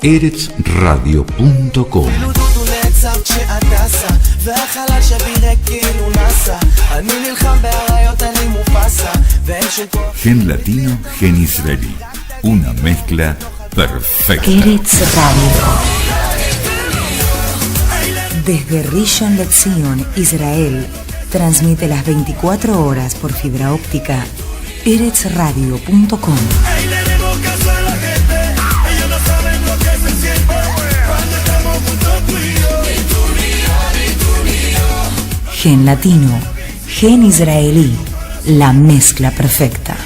eretzradio.com. Gen latino, gen israelí. Una mezcla perfecta. Eretz Radio. Desde Rishon LeZion, Israel, transmite las 24 horas por fibra óptica. eretzradio.com. Gen latino, gen israelí, la mezcla perfecta.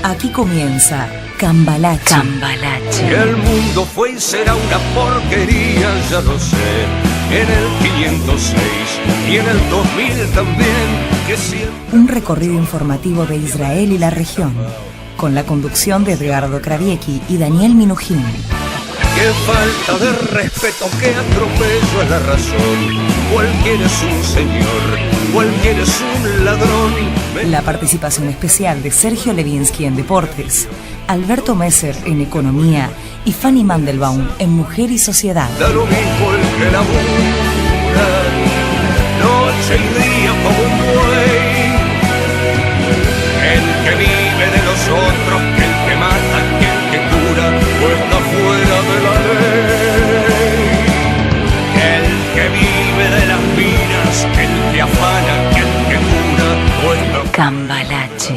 Aquí comienza Cambalache. Que el mundo fue y será una porquería, ya lo sé. En el 506 y en el 2000 también. Que siempre... Un recorrido informativo de Israel y la región, con la conducción de Edgardo Kraviecki y Daniel Minujín. Qué falta de respeto, qué atropello a la razón. Cualquiera es un señor, cualquiera es un ladrón. La participación especial de Sergio Levinsky en Deportes, Alberto Messer en Economía y Fanny Mandelbaum en Mujer y Sociedad. Da lo mismo el que labura, noche y día como un buey. El que vive de los otros, que el que mata, que el que cura, o está fuera de la ley. El que vive de las minas, que el que afana, que el que cura, o está... Cambalache.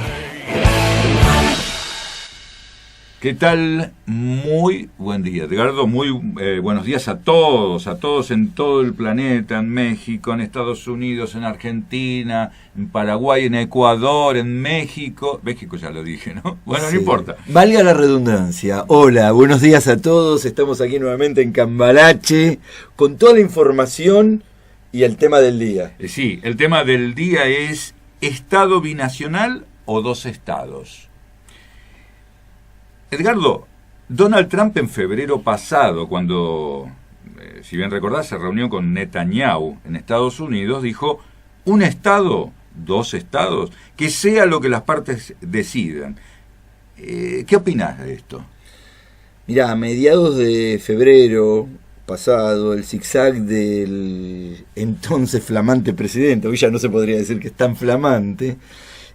¿Qué tal? Muy buen día, Edgardo. Muy buenos días a todos en todo el planeta, en México, en Estados Unidos, en Argentina, en Paraguay, en Ecuador, en México. México ya lo dije, ¿no? Bueno, sí. No importa. Valga la redundancia. Hola, buenos días a todos. Estamos aquí nuevamente en Cambalache con toda la información y el tema del día. Sí, el tema del día es ¿Estado binacional o dos estados? Edgardo, Donald Trump en febrero pasado, cuando, si bien recordás, se reunió con Netanyahu en Estados Unidos, dijo, un estado, dos estados, que sea lo que las partes decidan. ¿Qué opinás de esto? Mirá, a mediados de febrero pasado, el zigzag del entonces flamante presidente, hoy ya no se podría decir que es tan flamante,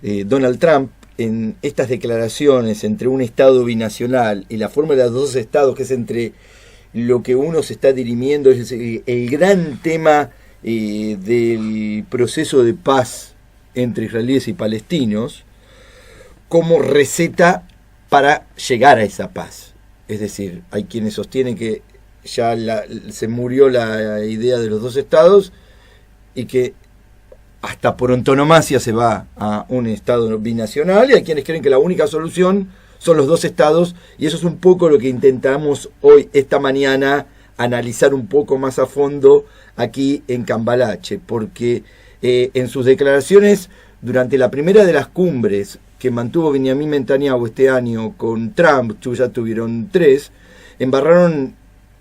Donald Trump, en estas declaraciones entre un estado binacional y la forma de los dos estados, que es entre lo que uno se está dirimiendo, es el gran tema del proceso de paz entre israelíes y palestinos, como receta para llegar a esa paz. Es decir, hay quienes sostienen que ya se murió la idea de los dos estados y que hasta por antonomasia se va a un estado binacional, y hay quienes creen que la única solución son los dos estados, y eso es un poco lo que intentamos hoy, esta mañana, analizar un poco más a fondo aquí en Cambalache, porque en sus declaraciones durante la primera de las cumbres que mantuvo Benjamin Netanyahu este año con Trump, ya tuvieron 3, embarraron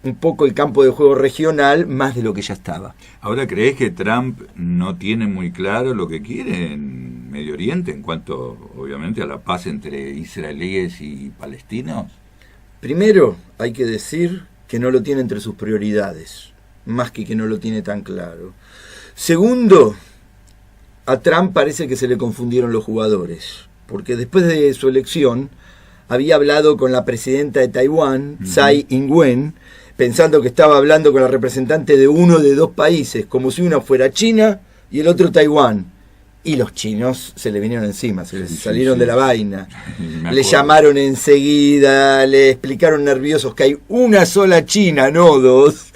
un poco el campo de juego regional más de lo que ya estaba. Ahora, ¿crees que Trump no tiene muy claro lo que quiere en Medio Oriente en cuanto, obviamente, a la paz entre israelíes y palestinos? Primero, hay que decir que no lo tiene entre sus prioridades, más que no lo tiene tan claro. Segundo, a Trump parece que se le confundieron los jugadores, porque después de su elección había hablado con la presidenta de Taiwán, Tsai Ing-wen, pensando que estaba hablando con la representante de uno de dos países, como si uno fuera China y el otro Taiwán. Y los chinos se le vinieron encima, se les salieron de la vaina. Le llamaron enseguida, le explicaron nerviosos que hay una sola China, no dos,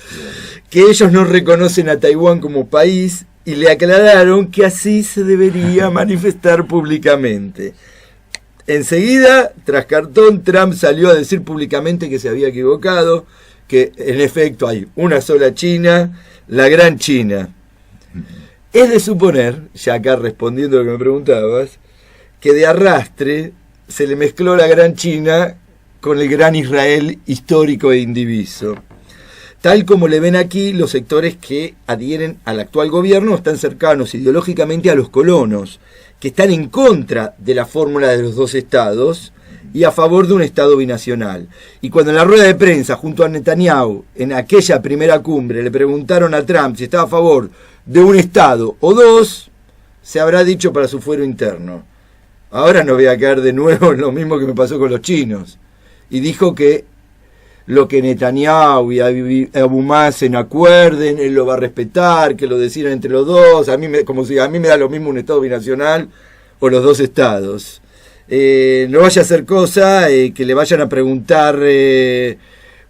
que ellos no reconocen a Taiwán como país, y le aclararon que así se debería manifestar públicamente. Enseguida, tras cartón, Trump salió a decir públicamente que se había equivocado, que en efecto hay una sola China, la Gran China. Es de suponer, ya acá respondiendo a lo que me preguntabas, que de arrastre se le mezcló la Gran China con el gran Israel histórico e indiviso. Tal como le ven aquí los sectores que adhieren al actual gobierno, están cercanos ideológicamente a los colonos, que están en contra de la fórmula de los dos estados y a favor de un estado binacional. Y cuando en la rueda de prensa junto a Netanyahu, en aquella primera cumbre, le preguntaron a Trump si estaba a favor de un estado o dos, se habrá dicho para su fuero interno: ahora no voy a caer de nuevo en lo mismo que me pasó con los chinos. Y dijo que lo que Netanyahu y Abu Mazen acuerden, él lo va a respetar, que lo decidan entre los dos. Como si a mí me da lo mismo un estado binacional o los dos estados. No vaya a ser cosa que le vayan a preguntar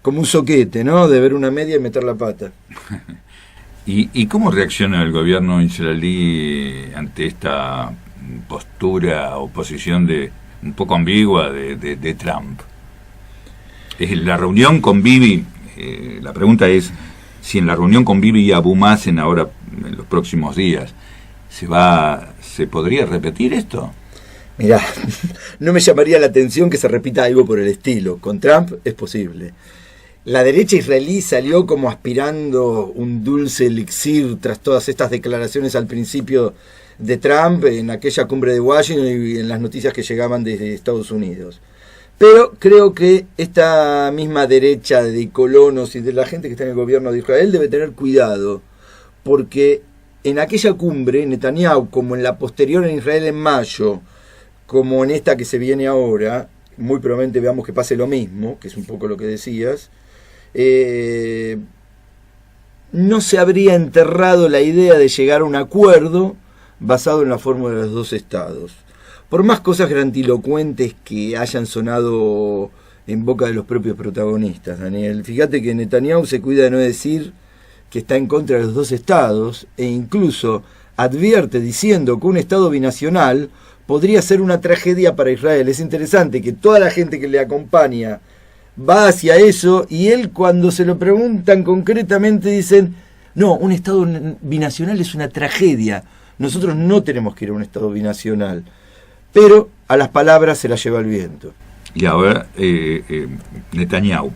como un soquete, ¿no? De ver una media y meter la pata. ¿Y cómo reacciona el gobierno israelí ante esta postura o posición un poco ambigua de Trump? La reunión con Bibi, la pregunta es si en la reunión con Bibi y Abu Mazen ahora, en los próximos días, ¿se podría repetir esto? Mirá, no me llamaría la atención que se repita algo por el estilo. Con Trump es posible. La derecha israelí salió como aspirando un dulce elixir tras todas estas declaraciones al principio de Trump en aquella cumbre de Washington y en las noticias que llegaban desde Estados Unidos. Pero creo que esta misma derecha de colonos y de la gente que está en el gobierno de Israel debe tener cuidado, porque en aquella cumbre, Netanyahu, como en la posterior en Israel en mayo, como en esta que se viene ahora, muy probablemente veamos que pase lo mismo, que es un poco lo que decías, no se habría enterrado la idea de llegar a un acuerdo basado en la fórmula de los dos estados. Por más cosas grandilocuentes que hayan sonado en boca de los propios protagonistas, Daniel, fíjate que Netanyahu se cuida de no decir que está en contra de los dos estados, e incluso advierte diciendo que un estado binacional podría ser una tragedia para Israel. Es interesante que toda la gente que le acompaña va hacia eso, y él, cuando se lo preguntan concretamente, dicen: no, un estado binacional es una tragedia, nosotros no tenemos que ir a un estado binacional. Pero a las palabras se las lleva el viento. Y ahora Netanyahu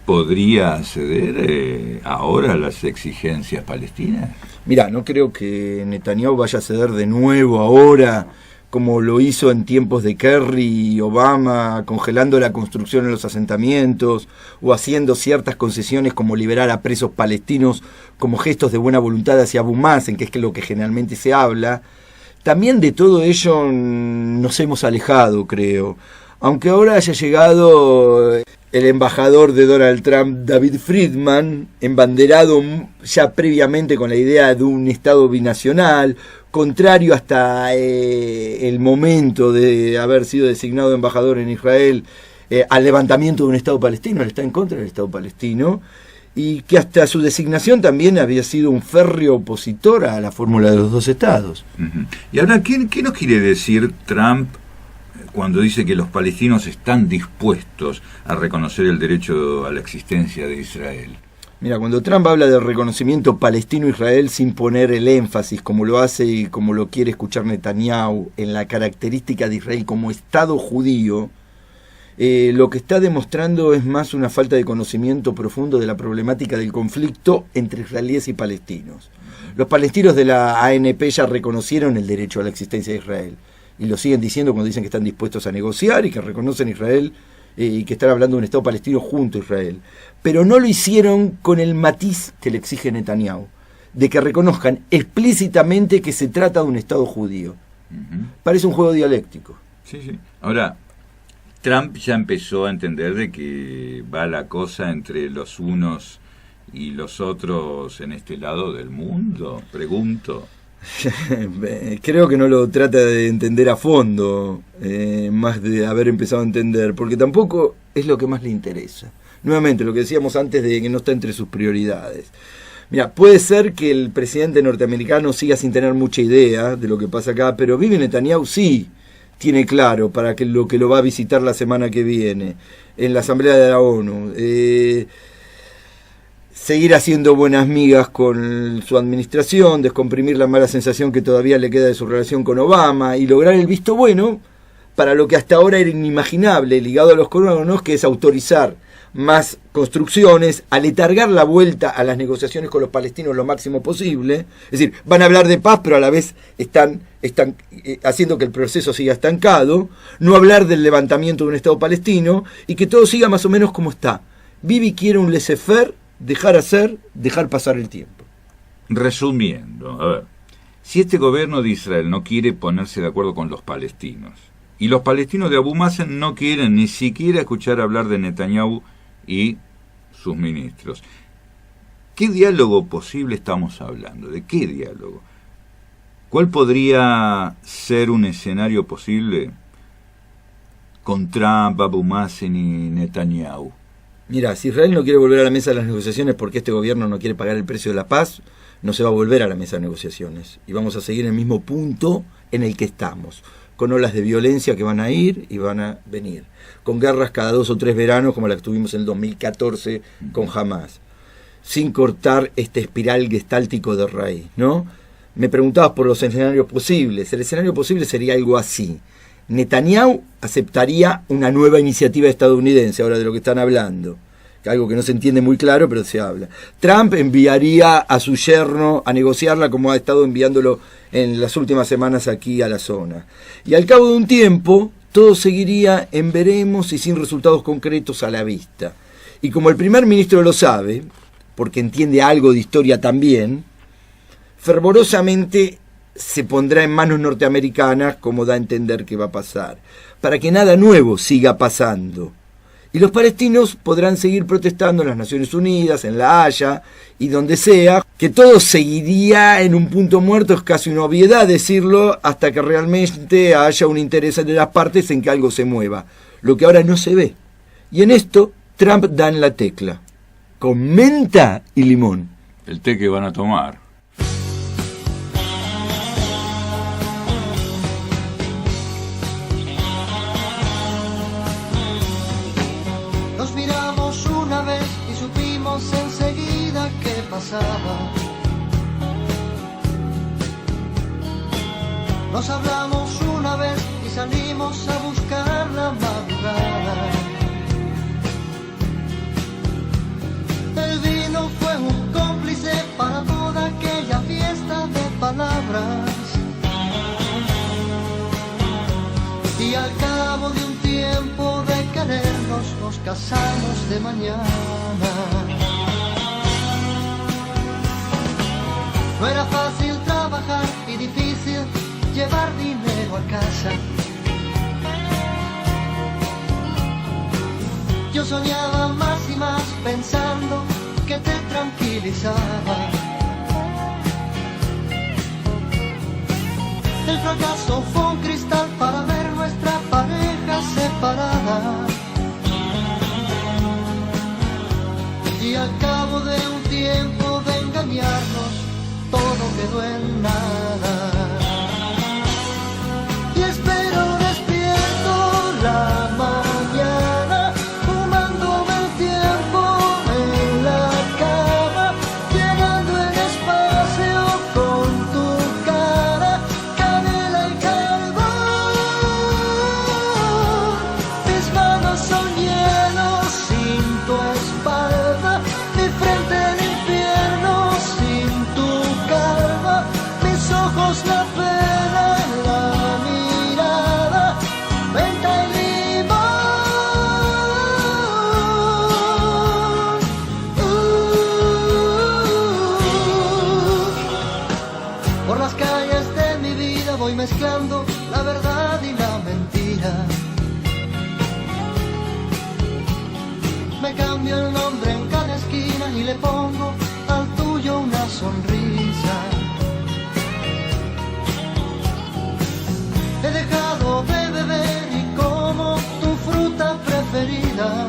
podría ceder ahora a las exigencias palestinas. Mirá, no creo que Netanyahu vaya a ceder de nuevo ahora, como lo hizo en tiempos de Kerry y Obama, congelando la construcción en los asentamientos o haciendo ciertas concesiones como liberar a presos palestinos como gestos de buena voluntad hacia Abu Mazen, que es lo que generalmente se habla. También de todo ello nos hemos alejado, creo. Aunque ahora haya llegado el embajador de Donald Trump, David Friedman, embanderado ya previamente con la idea de un estado binacional, contrario hasta el momento de haber sido designado embajador en Israel al levantamiento de un estado palestino. Él está en contra del estado palestino, y que hasta su designación también había sido un férreo opositor a la fórmula de los dos estados. Uh-huh. Y ahora, ¿qué nos quiere decir Trump cuando dice que los palestinos están dispuestos a reconocer el derecho a la existencia de Israel? Mira, cuando Trump habla del reconocimiento palestino-Israel sin poner el énfasis, como lo hace y como lo quiere escuchar Netanyahu, en la característica de Israel como Estado judío, lo que está demostrando es más una falta de conocimiento profundo de la problemática del conflicto entre israelíes y palestinos. Los palestinos de la ANP ya reconocieron el derecho a la existencia de Israel, y lo siguen diciendo cuando dicen que están dispuestos a negociar y que reconocen Israel y que están hablando de un Estado palestino junto a Israel. Pero no lo hicieron con el matiz que le exige Netanyahu, de que reconozcan explícitamente que se trata de un Estado judío. Uh-huh. Parece un juego dialéctico. Sí, sí. Ahora, Trump ya empezó a entender de que va la cosa entre los unos y los otros en este lado del mundo, pregunto. Creo que no lo trata de entender a fondo, más de haber empezado a entender, porque tampoco es lo que más le interesa. Nuevamente, lo que decíamos antes de que no está entre sus prioridades. Mira, puede ser que el presidente norteamericano siga sin tener mucha idea de lo que pasa acá, pero Bibi Netanyahu sí tiene claro para que lo va a visitar la semana que viene en la Asamblea de la ONU. Seguir haciendo buenas migas con su administración, descomprimir la mala sensación que todavía le queda de su relación con Obama y lograr el visto bueno para lo que hasta ahora era inimaginable, ligado a los colonos, que es autorizar más construcciones, aletargar la vuelta a las negociaciones con los palestinos lo máximo posible. Es decir, van a hablar de paz, pero a la vez están haciendo que el proceso siga estancado, no hablar del levantamiento de un Estado palestino, y que todo siga más o menos como está. Bibi quiere un laissez-faire, dejar hacer, dejar pasar el tiempo. Resumiendo, a ver, si este gobierno de Israel no quiere ponerse de acuerdo con los palestinos, y los palestinos de Abu Mazen no quieren ni siquiera escuchar hablar de Netanyahu y sus ministros, ¿qué diálogo posible estamos hablando? ¿De qué diálogo? ¿Cuál podría ser un escenario posible con Trump, Abu Mazen y Netanyahu? Mira, si Israel no quiere volver a la mesa de las negociaciones porque este gobierno no quiere pagar el precio de la paz, no se va a volver a la mesa de negociaciones. Y vamos a seguir en el mismo punto en el que estamos, con olas de violencia que van a ir y van a venir, con guerras cada 2 o 3 veranos como la que tuvimos en el 2014 con Hamas, sin cortar este espiral gestáltico de raíz, ¿no? Me preguntabas por los escenarios posibles. El escenario posible sería algo así. Netanyahu aceptaría una nueva iniciativa estadounidense, ahora de lo que están hablando, algo que no se entiende muy claro, pero se habla. Trump enviaría a su yerno a negociarla, como ha estado enviándolo en las últimas semanas aquí a la zona. Y al cabo de un tiempo, todo seguiría en veremos y sin resultados concretos a la vista. Y como el primer ministro lo sabe, porque entiende algo de historia también, fervorosamente se pondrá en manos norteamericanas, como da a entender que va a pasar, para que nada nuevo siga pasando. Y los palestinos podrán seguir protestando en las Naciones Unidas, en La Haya y donde sea, que todo seguiría en un punto muerto, es casi una obviedad decirlo, hasta que realmente haya un interés de las partes en que algo se mueva, lo que ahora no se ve. Y en esto Trump da en la tecla, con menta y limón. El té que van a tomar. Enseguida qué pasaba. Nos hablamos una vez y salimos a buscar la madrugada. El vino fue un cómplice para toda aquella fiesta de palabras. Y al cabo de un tiempo de querernos nos casamos de mañana. No era fácil trabajar y difícil llevar dinero a casa. Yo soñaba más y más pensando que te tranquilizaba. El fracaso fue un cristal para ver nuestra pareja separada. Y al cabo de un tiempo de engañarnos, todo quedó en nada. Y espero despierto la mañana, fumándome el tiempo en la cama, llenando el espacio con tu cara, canela y carbón. Mis manos son hielo sin tu espalda, mi frente el infierno sin tu calma, mis ojos la pena, la mirada, menta y limón. Por las calles de mi vida voy mezclando la verdad y la mentira. Me cambio el nombre en cada esquina y le pongo al tuyo una sonrisa. He dejado de beber y como tu fruta preferida.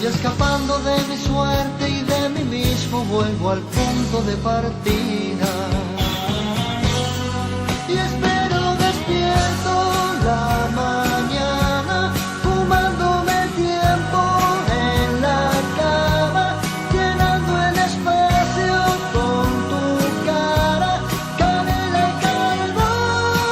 Y escapando de mi suerte y de mí mismo vuelvo al punto de partida. Y espero despierto la mañana, fumándome el tiempo en la cama, llenando el espacio con tu cara, canela y carbón.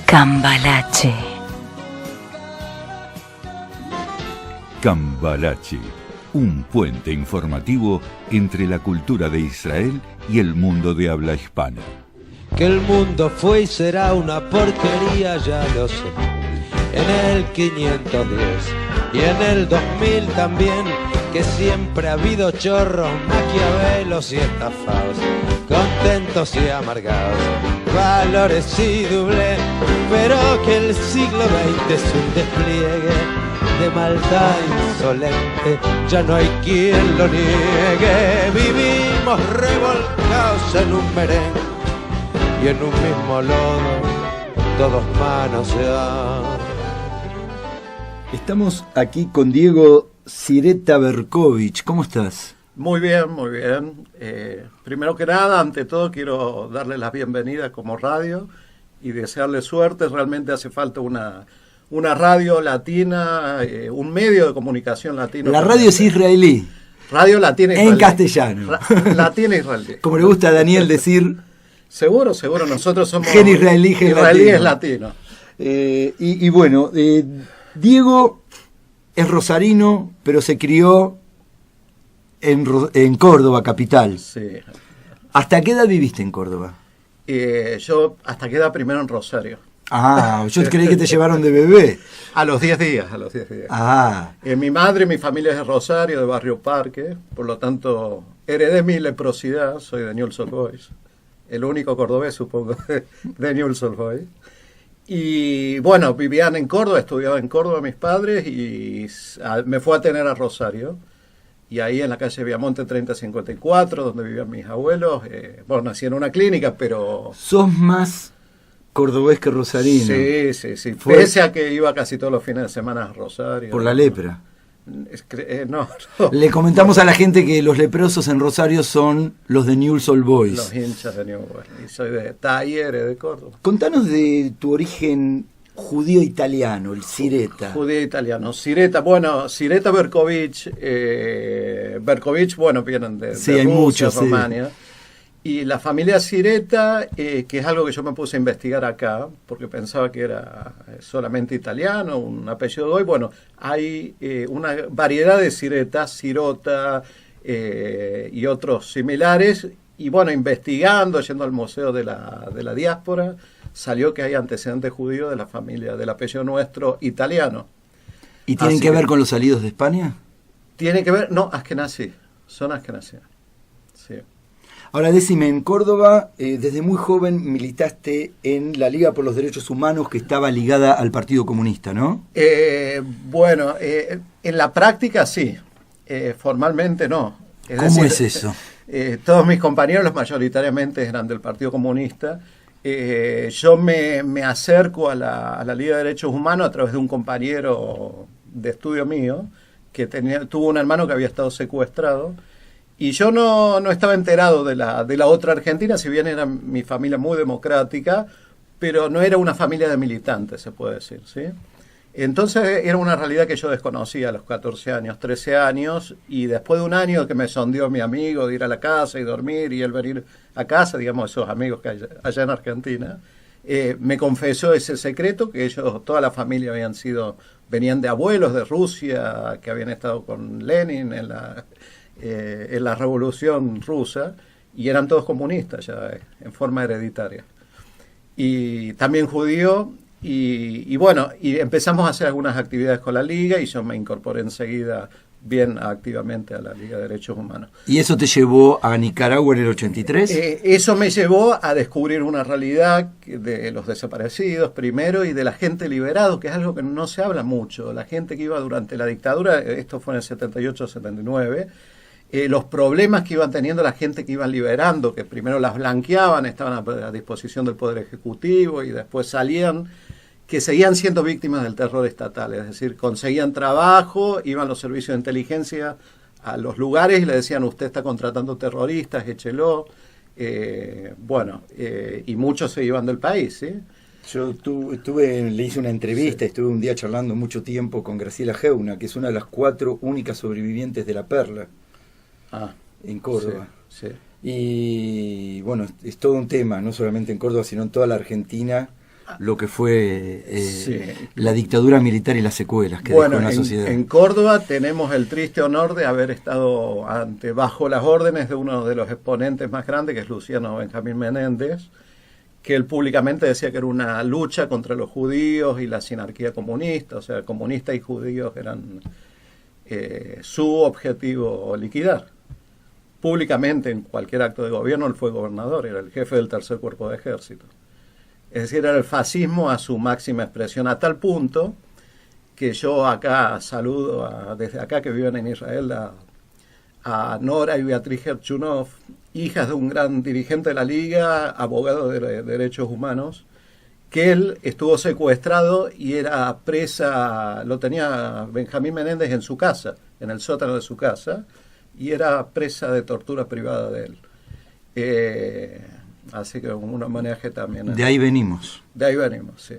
Cambalache. Cambalache, un puente informativo entre la cultura de Israel y el mundo de habla hispana. Que el mundo fue y será una porquería, ya lo sé. En el 510 y en el 2000 también, que siempre ha habido chorros, maquiavelos y estafados, contentos y amargados, valores y doble, pero que el siglo XX es un despliegue de maldad insolente, ya no hay quien lo niegue. Vivimos revolcados en un merengue y en un mismo lodo todos manoseados. Estamos aquí con Diego Sireta Berkovich. ¿Cómo estás? Muy bien, muy bien. Primero que nada, ante todo, quiero darle las bienvenidas como radio y desearle suerte. Realmente hace falta una radio latina, un medio de comunicación latino. La radio es israelí. Radio latina israelí. En castellano. Latina israelí. Como le gusta a Daniel decir. Seguro, nosotros somos... Gen israelí, gen israelí es latino. Y bueno, Diego es rosarino, pero se crió en Córdoba, capital. Sí. ¿Hasta qué edad viviste en Córdoba? Yo hasta quedé primero en Rosario. Ah, yo creí que te llevaron de bebé. A los 10 días. Ah. Mi madre, mi familia es de Rosario, de Barrio Parque, por lo tanto heredé mi leprosidad, soy de Newell's Old Boys, el único cordobés, supongo, de Newell's Old Boys. Y bueno, vivían en Córdoba, estudiaban en Córdoba mis padres y me fue a tener a Rosario. Y ahí en la calle Viamonte 3054, donde vivían mis abuelos, bueno, nací en una clínica, pero... ¿Sos más cordobés que rosarino? Sí. Pese a que iba casi todos los fines de semana a Rosario. ¿Por la lepra? No. Le comentamos a la gente que los leprosos en Rosario son los de Newell's Old Boys. Los hinchas de Newell's Boys. Y soy de Talleres, de Córdoba. Contanos de tu origen judío italiano, el Sireta. Judío italiano. Sireta, bueno, Sireta Berkovich. Berkovich, bueno, vienen de hay Rusia, muchos, Rumania. Sí. Y la familia Sireta, que es algo que yo me puse a investigar acá, porque pensaba que era solamente italiano, un apellido goy. Bueno, hay una variedad de Sireta, Sirota y otros similares. Y bueno, investigando, yendo al Museo de la Diáspora, salió que hay antecedentes judíos de la familia, del apellido nuestro italiano. ¿Y tienen que ver con los salidos de España? Tiene que ver, no, Askenazí, son Askenazí. Sí. Ahora, decime, en Córdoba, desde muy joven militaste en la Liga por los Derechos Humanos, que estaba ligada al Partido Comunista, ¿no? Bueno, en la práctica sí, formalmente no. ¿Cómo es eso? Todos mis compañeros mayoritariamente eran del Partido Comunista. Yo me acerco a la Liga de Derechos Humanos a través de un compañero de estudio mío, que tuvo un hermano que había estado secuestrado. Y yo no estaba enterado de la otra Argentina, si bien era mi familia muy democrática, pero no era una familia de militantes, se puede decir, ¿sí? Entonces era una realidad que yo desconocía a los 14 años, 13 años, y después de un año que me sondeó mi amigo de ir a la casa y dormir y él venir a casa, digamos, esos amigos que hay allá en Argentina, me confesó ese secreto, que ellos, toda la familia venían de abuelos de Rusia, que habían estado con Lenin en la Revolución Rusa, y eran todos comunistas ya en forma hereditaria. Y también judío, y bueno, y empezamos a hacer algunas actividades con la Liga, y yo me incorporé enseguida bien activamente a la Liga de Derechos Humanos. ¿Y eso te llevó a Nicaragua en el 83? Eso me llevó a descubrir una realidad de los desaparecidos primero y de la gente liberada, que es algo que no se habla mucho. La gente que iba durante la dictadura, esto fue en el 78-79, los problemas que iban teniendo la gente que iban liberando, que primero las blanqueaban, estaban a disposición del Poder Ejecutivo y después salían, que seguían siendo víctimas del terror estatal, es decir, conseguían trabajo, iban los servicios de inteligencia a los lugares y le decían, usted está contratando terroristas, échelo, y muchos se iban del país, ¿sí? Yo le hice una entrevista, estuve un día charlando mucho tiempo con Graciela Geuna, que es una de las 4 únicas sobrevivientes de la Perla. En Córdoba. Sí, sí. Y bueno, es todo un tema, no solamente en Córdoba, sino en toda la Argentina, lo que fue Sí. la dictadura militar y las secuelas que dejó en la sociedad. En Córdoba tenemos el triste honor de haber estado bajo las órdenes de uno de los exponentes más grandes, que es Luciano Benjamín Menéndez, que él públicamente decía que era una lucha contra los judíos y la sinarquía comunista, o sea, comunistas y judíos eran su objetivo liquidar. Públicamente, en cualquier acto de gobierno, él fue gobernador, era el jefe del tercer cuerpo de ejército. Es decir, era el fascismo a su máxima expresión, a tal punto que yo acá saludo, desde acá que viven en Israel, a Nora y Beatriz Herchunov, hijas de un gran dirigente de la Liga, abogado de derechos humanos, que él estuvo secuestrado y era presa, lo tenía Benjamín Menéndez en su casa, en el sótano de su casa, y era presa de tortura privada de él. Así que un homenaje también. De ahí venimos. De ahí venimos, sí.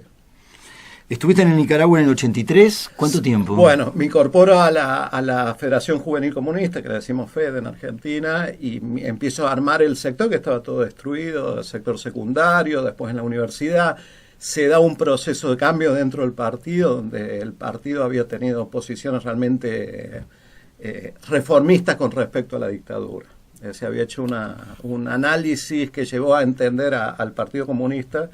¿Estuviste en Nicaragua en el 83? ¿Cuánto tiempo? Bueno, me incorporo a la Federación Juvenil Comunista, que le decimos FED en Argentina, y empiezo a armar el sector, que estaba todo destruido, el sector secundario, después en la universidad. Se da un proceso de cambio dentro del partido, donde el partido había tenido posiciones realmente reformistas con respecto a la dictadura. Se había hecho un análisis que llevó a entender al Partido Comunista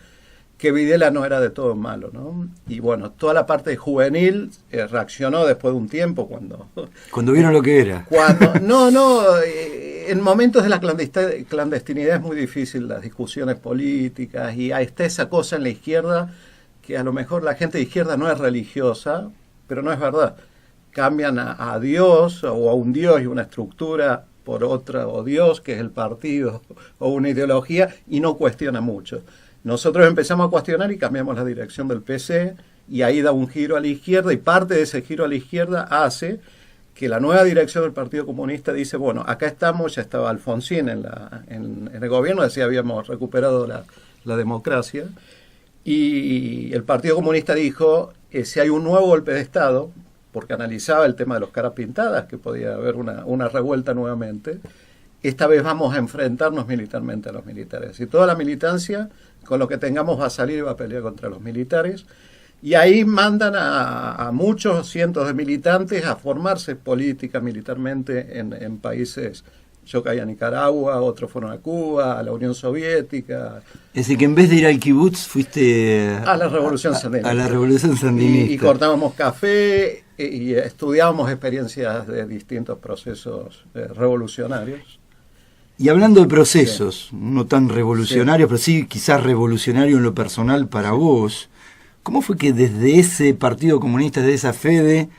que Videla no era de todo malo, ¿no? Y bueno, toda la parte juvenil reaccionó después de un tiempo cuando vieron lo que era. En momentos de la clandestinidad es muy difícil las discusiones políticas y está esa cosa en la izquierda que a lo mejor la gente de izquierda no es religiosa, pero no es verdad. Cambian a Dios o a un Dios y una estructura por otra, o Dios, que es el partido, o una ideología, y no cuestiona mucho. Nosotros empezamos a cuestionar y cambiamos la dirección del PC, y ahí da un giro a la izquierda, y parte de ese giro a la izquierda hace que la nueva dirección del Partido Comunista dice, bueno, acá estamos, ya estaba Alfonsín en el gobierno, decía, habíamos recuperado la democracia, y el Partido Comunista dijo, si hay un nuevo golpe de Estado, porque analizaba el tema de los caras pintadas, que podía haber una revuelta nuevamente, esta vez vamos a enfrentarnos militarmente a los militares. Y toda la militancia, con lo que tengamos, va a salir y va a pelear contra los militares. Y ahí mandan a muchos cientos de militantes a formarse política militarmente en países. Yo caí a Nicaragua, otros fueron a Cuba, a la Unión Soviética. Es decir, que en vez de ir al kibutz, fuiste a la Revolución Sandinista. A la Revolución Sandinista. Y cortábamos café y estudiábamos experiencias de distintos procesos revolucionarios. Y hablando de procesos, no tan revolucionarios, pero sí quizás revolucionario en lo personal para vos, ¿cómo fue que desde ese Partido Comunista, desde esa FEDE,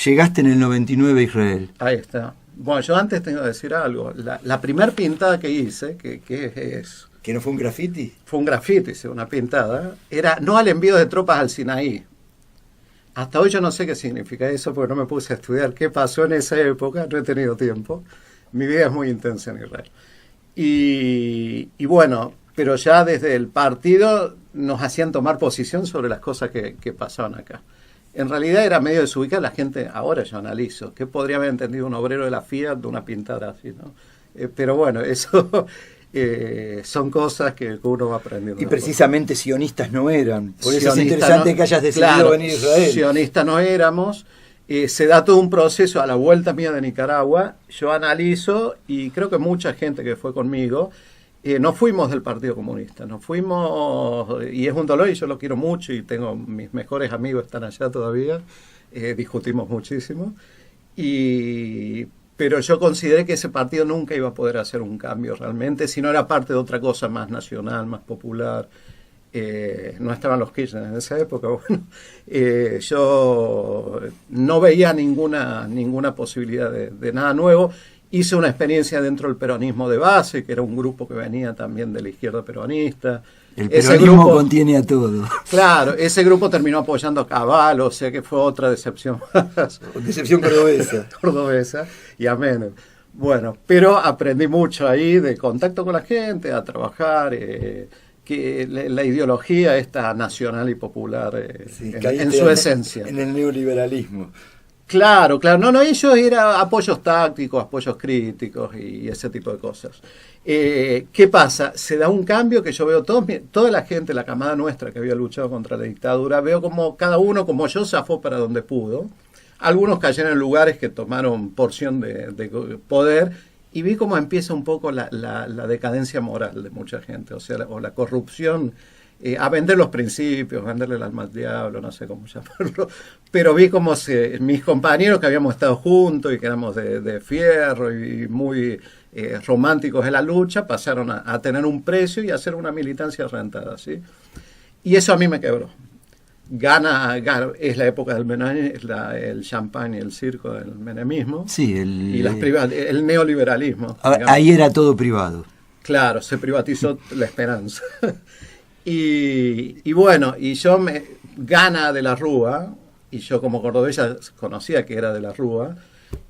llegaste en el 99 a Israel? Ahí está. Bueno, yo antes tengo que decir algo. La primera pintada que hice, que es... ¿Que no fue un graffiti? Fue un graffiti, una pintada. Era no al envío de tropas al Sinaí. Hasta hoy yo no sé qué significa eso, porque no me puse a estudiar qué pasó en esa época, no he tenido tiempo. Mi vida es muy intensa en Israel. Y bueno, pero ya desde el partido nos hacían tomar posición sobre las cosas que pasaban acá. En realidad era medio desubicada la gente, ahora yo analizo, ¿qué podría haber entendido un obrero de la Fiat de una pintada así, ¿no? Pero bueno, eso son cosas que uno va aprendiendo. Y precisamente sionistas no eran, por eso es interesante que hayas decidido venir a Israel. Sionistas no éramos, se da todo un proceso a la vuelta mía de Nicaragua, yo analizo y creo que mucha gente que fue conmigo, no fuimos del Partido Comunista, nos fuimos, y es un dolor y yo lo quiero mucho y tengo mis mejores amigos están allá todavía, discutimos muchísimo, pero yo consideré que ese partido nunca iba a poder hacer un cambio realmente, si no era parte de otra cosa más nacional, más popular. No estaban los Kirchner en esa época, bueno, yo no veía ninguna posibilidad de nada nuevo. Hice una experiencia dentro del peronismo de base, que era un grupo que venía también de la izquierda peronista. El peronismo contiene a todo. Claro, ese grupo terminó apoyando a Caballo, o sea que fue otra decepción más. Decepción cordobesa. Cordobesa, y amén. Bueno, pero aprendí mucho ahí de contacto con la gente, a trabajar, que la ideología esta nacional y popular sí, en su esencia. En el neoliberalismo. Claro, no, ellos eran apoyos tácticos, apoyos críticos y ese tipo de cosas. ¿Qué pasa? Se da un cambio que yo veo toda la gente, la camada nuestra que había luchado contra la dictadura, veo como cada uno, como yo, zafó para donde pudo. Algunos cayeron en lugares que tomaron porción de poder y vi cómo empieza un poco la decadencia moral de mucha gente, o sea, o la corrupción. A vender los principios, venderle el alma al diablo, no sé cómo llamarlo, pero vi como mis compañeros que habíamos estado juntos y que éramos de fierro y muy románticos en la lucha, pasaron a tener un precio y a hacer una militancia rentada, ¿sí? Y eso a mí me quebró. Gana es la época del el champán y el circo del menemismo, sí, y el neoliberalismo. Ahí era todo privado. Claro, se privatizó la esperanza. Y bueno, y yo gana de la Rúa, y yo como cordobesa conocía que era de la Rúa,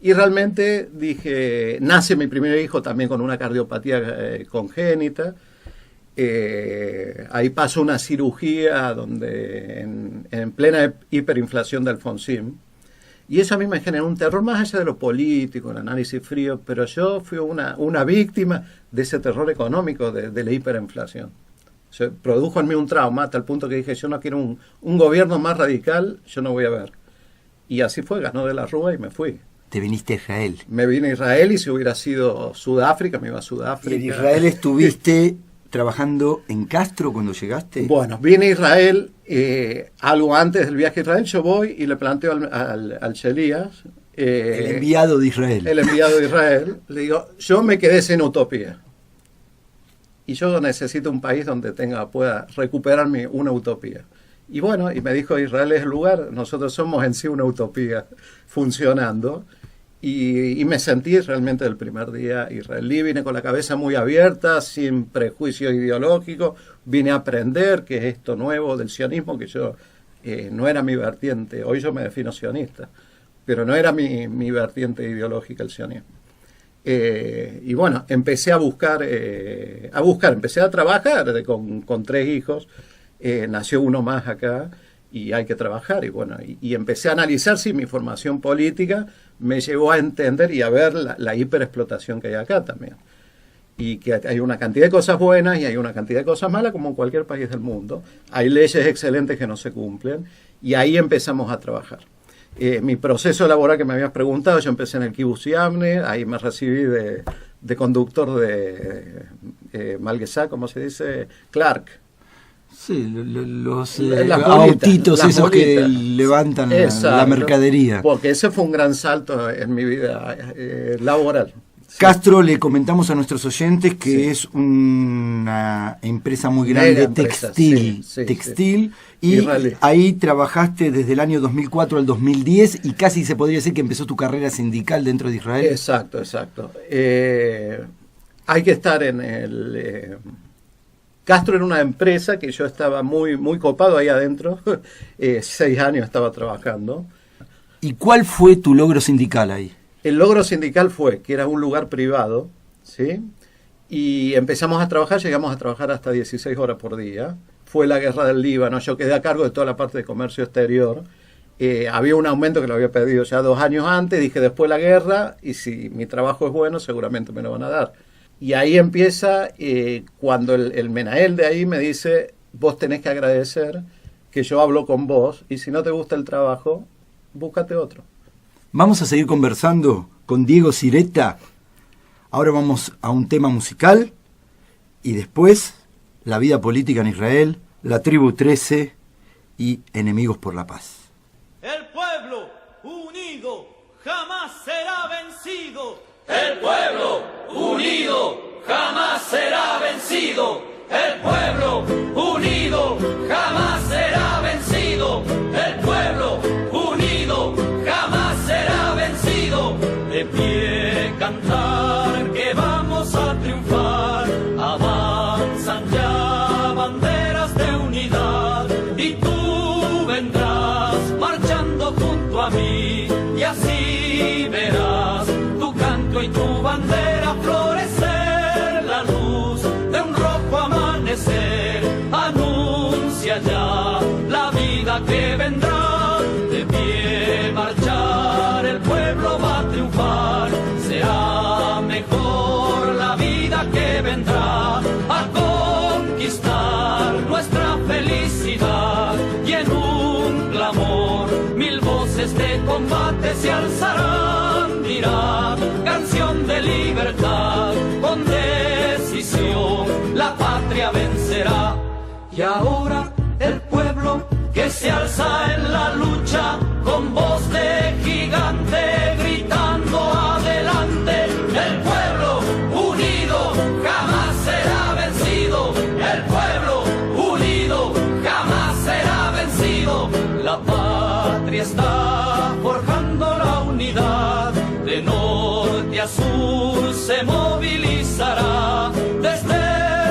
y realmente dije, nace mi primer hijo también con una cardiopatía congénita, ahí pasó una cirugía donde en plena hiperinflación de Alfonsín, y eso a mí me generó un terror más allá de lo político, el análisis frío, pero yo fui una víctima de ese terror económico de la hiperinflación. Se produjo en mí un trauma hasta el punto que dije, yo no quiero un gobierno más radical, yo no voy a ver. Y así fue, ganó de la Rúa y me fui. Te viniste a Israel. Me vine a Israel y si hubiera sido Sudáfrica, me iba a Sudáfrica. ¿Y en Israel estuviste trabajando en Castro cuando llegaste? Bueno, vine a Israel, algo antes del viaje a Israel, yo voy y le planteo al Shelías. El enviado de Israel. El enviado de Israel. Le digo, yo me quedé sin utopía. Y yo necesito un país donde pueda recuperarme una utopía. Y bueno, y me dijo, Israel es el lugar, nosotros somos en sí una utopía funcionando. Y me sentí realmente el primer día israelí, vine con la cabeza muy abierta, sin prejuicio ideológico, vine a aprender qué es esto nuevo del sionismo, que yo no era mi vertiente, hoy yo me defino sionista, pero no era mi vertiente ideológica el sionismo. Y bueno, empecé a buscar, empecé a trabajar con 3 hijos, nació uno más acá y hay que trabajar, y bueno, y empecé a analizar si mi formación política me llevó a entender y a ver la hiperexplotación que hay acá también, y que hay una cantidad de cosas buenas y hay una cantidad de cosas malas como en cualquier país del mundo, hay leyes excelentes que no se cumplen, y ahí empezamos a trabajar. Mi proceso laboral que me habías preguntado, yo empecé en el Kibbutz Yavne, ahí me recibí de conductor de Malguesá, ¿cómo se dice? Clark. Sí, los autitos esos que levantan la mercadería. Porque ese fue un gran salto en mi vida laboral. Castro, le comentamos a nuestros oyentes que es una empresa muy grande, textil, y israelí. Ahí trabajaste desde el año 2004 al 2010 y casi se podría decir que empezó tu carrera sindical dentro de Israel. Exacto. Hay que estar en el... Castro era una empresa que yo estaba muy copado ahí adentro, 6 años estaba trabajando. ¿Y cuál fue tu logro sindical ahí? El logro sindical fue que era un lugar privado, ¿sí? Y empezamos a trabajar, llegamos a trabajar hasta 16 horas por día. Fue la guerra del Líbano, yo quedé a cargo de toda la parte de comercio exterior. Había un aumento que lo había pedido ya 2 años antes, dije después la guerra, y si mi trabajo es bueno, seguramente me lo van a dar. Y ahí empieza, cuando el Menael de ahí me dice, vos tenés que agradecer que yo hablo con vos, y si no te gusta el trabajo, búscate otro. Vamos a seguir conversando con Diego Sireta. Ahora vamos a un tema musical y después la vida política en Israel, la tribu 13 y Enemigos por la Paz. El pueblo unido jamás será vencido. El pueblo unido jamás será vencido. El pueblo unido jamás será vencido. El pueblo unido jamás será vencido. De pie cantar que vamos a triunfar. Avanzan ya banderas de unidad y tú vendrás marchando junto a mí y así verás tu canto y tu bandera florecer, la luz de un rojo amanecer anuncia ya la vida que vendrá. De pie marchar voces de combate se alzarán, dirá, canción de libertad, con decisión la patria vencerá. Y ahora el pueblo que se alza en la lucha, con voz de gigante gritando adelante, el pueblo unido jamás será vencido, el pueblo unido jamás será vencido. La patria está forjando la unidad, de norte a sur se movilizará, desde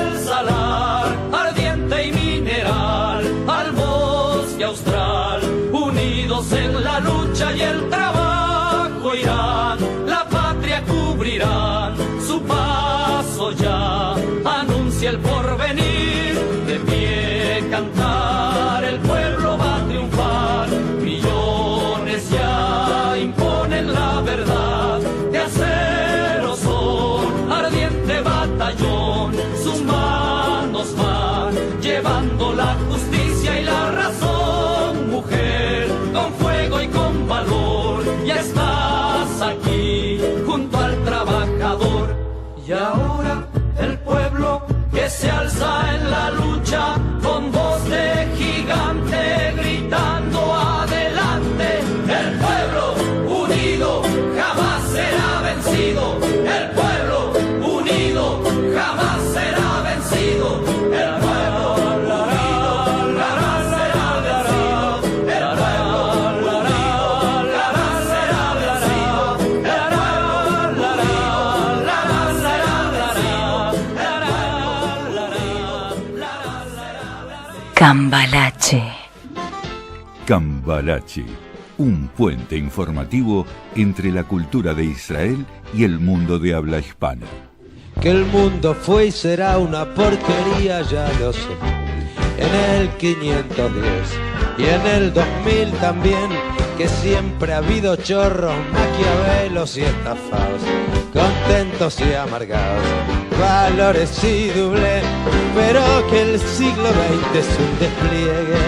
el salar ardiente y mineral al bosque austral, unidos en la lucha y el trabajo irán, la patria cubrirán, su paso ya anuncia el porvenir, de pie cantar el pueblo va a triunfar, millones ya imponen la verdad, de acero son ardiente batallón, sus manos van llevando la justicia y la razón, mujer, con fuego y con valor, ya estás aquí junto al trabajador. Y ahora el pueblo que se alza en la lucha, con voz de gigante gritando adelante, el pueblo unido jamás será vencido, el pueblo unido jamás será vencido, el pueblo unido jamás será vencido, el pueblo unido jamás será vencido, el pueblo unido jamás será vencido. Cambalache. Cambalache, un puente informativo entre la cultura de Israel y el mundo de habla hispana. Que el mundo fue y será una porquería, ya lo sé. En el 510 y en el 2000 también, que siempre ha habido chorros, maquiavelos y estafados, contentos y amargados, valores y doble, pero que el siglo XX es un despliegue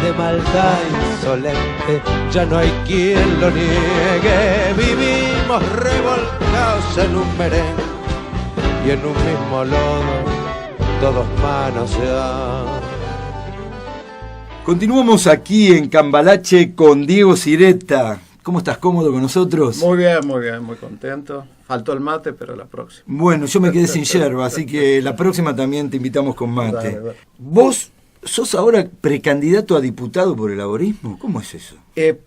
de maldad insolente, ya no hay quien lo niegue. Vivimos revolcados en un merengue y en un mismo lodo, todos manos ya. Continuamos aquí en Cambalache con Diego Sireta. ¿Cómo estás? ¿Cómodo con nosotros? Muy bien, muy contento. Faltó el mate, pero la próxima. Bueno, yo me quedé sin yerba, así que la próxima también te invitamos con mate. Dale. ¿Vos sos ahora precandidato a diputado por el laborismo? ¿Cómo es eso?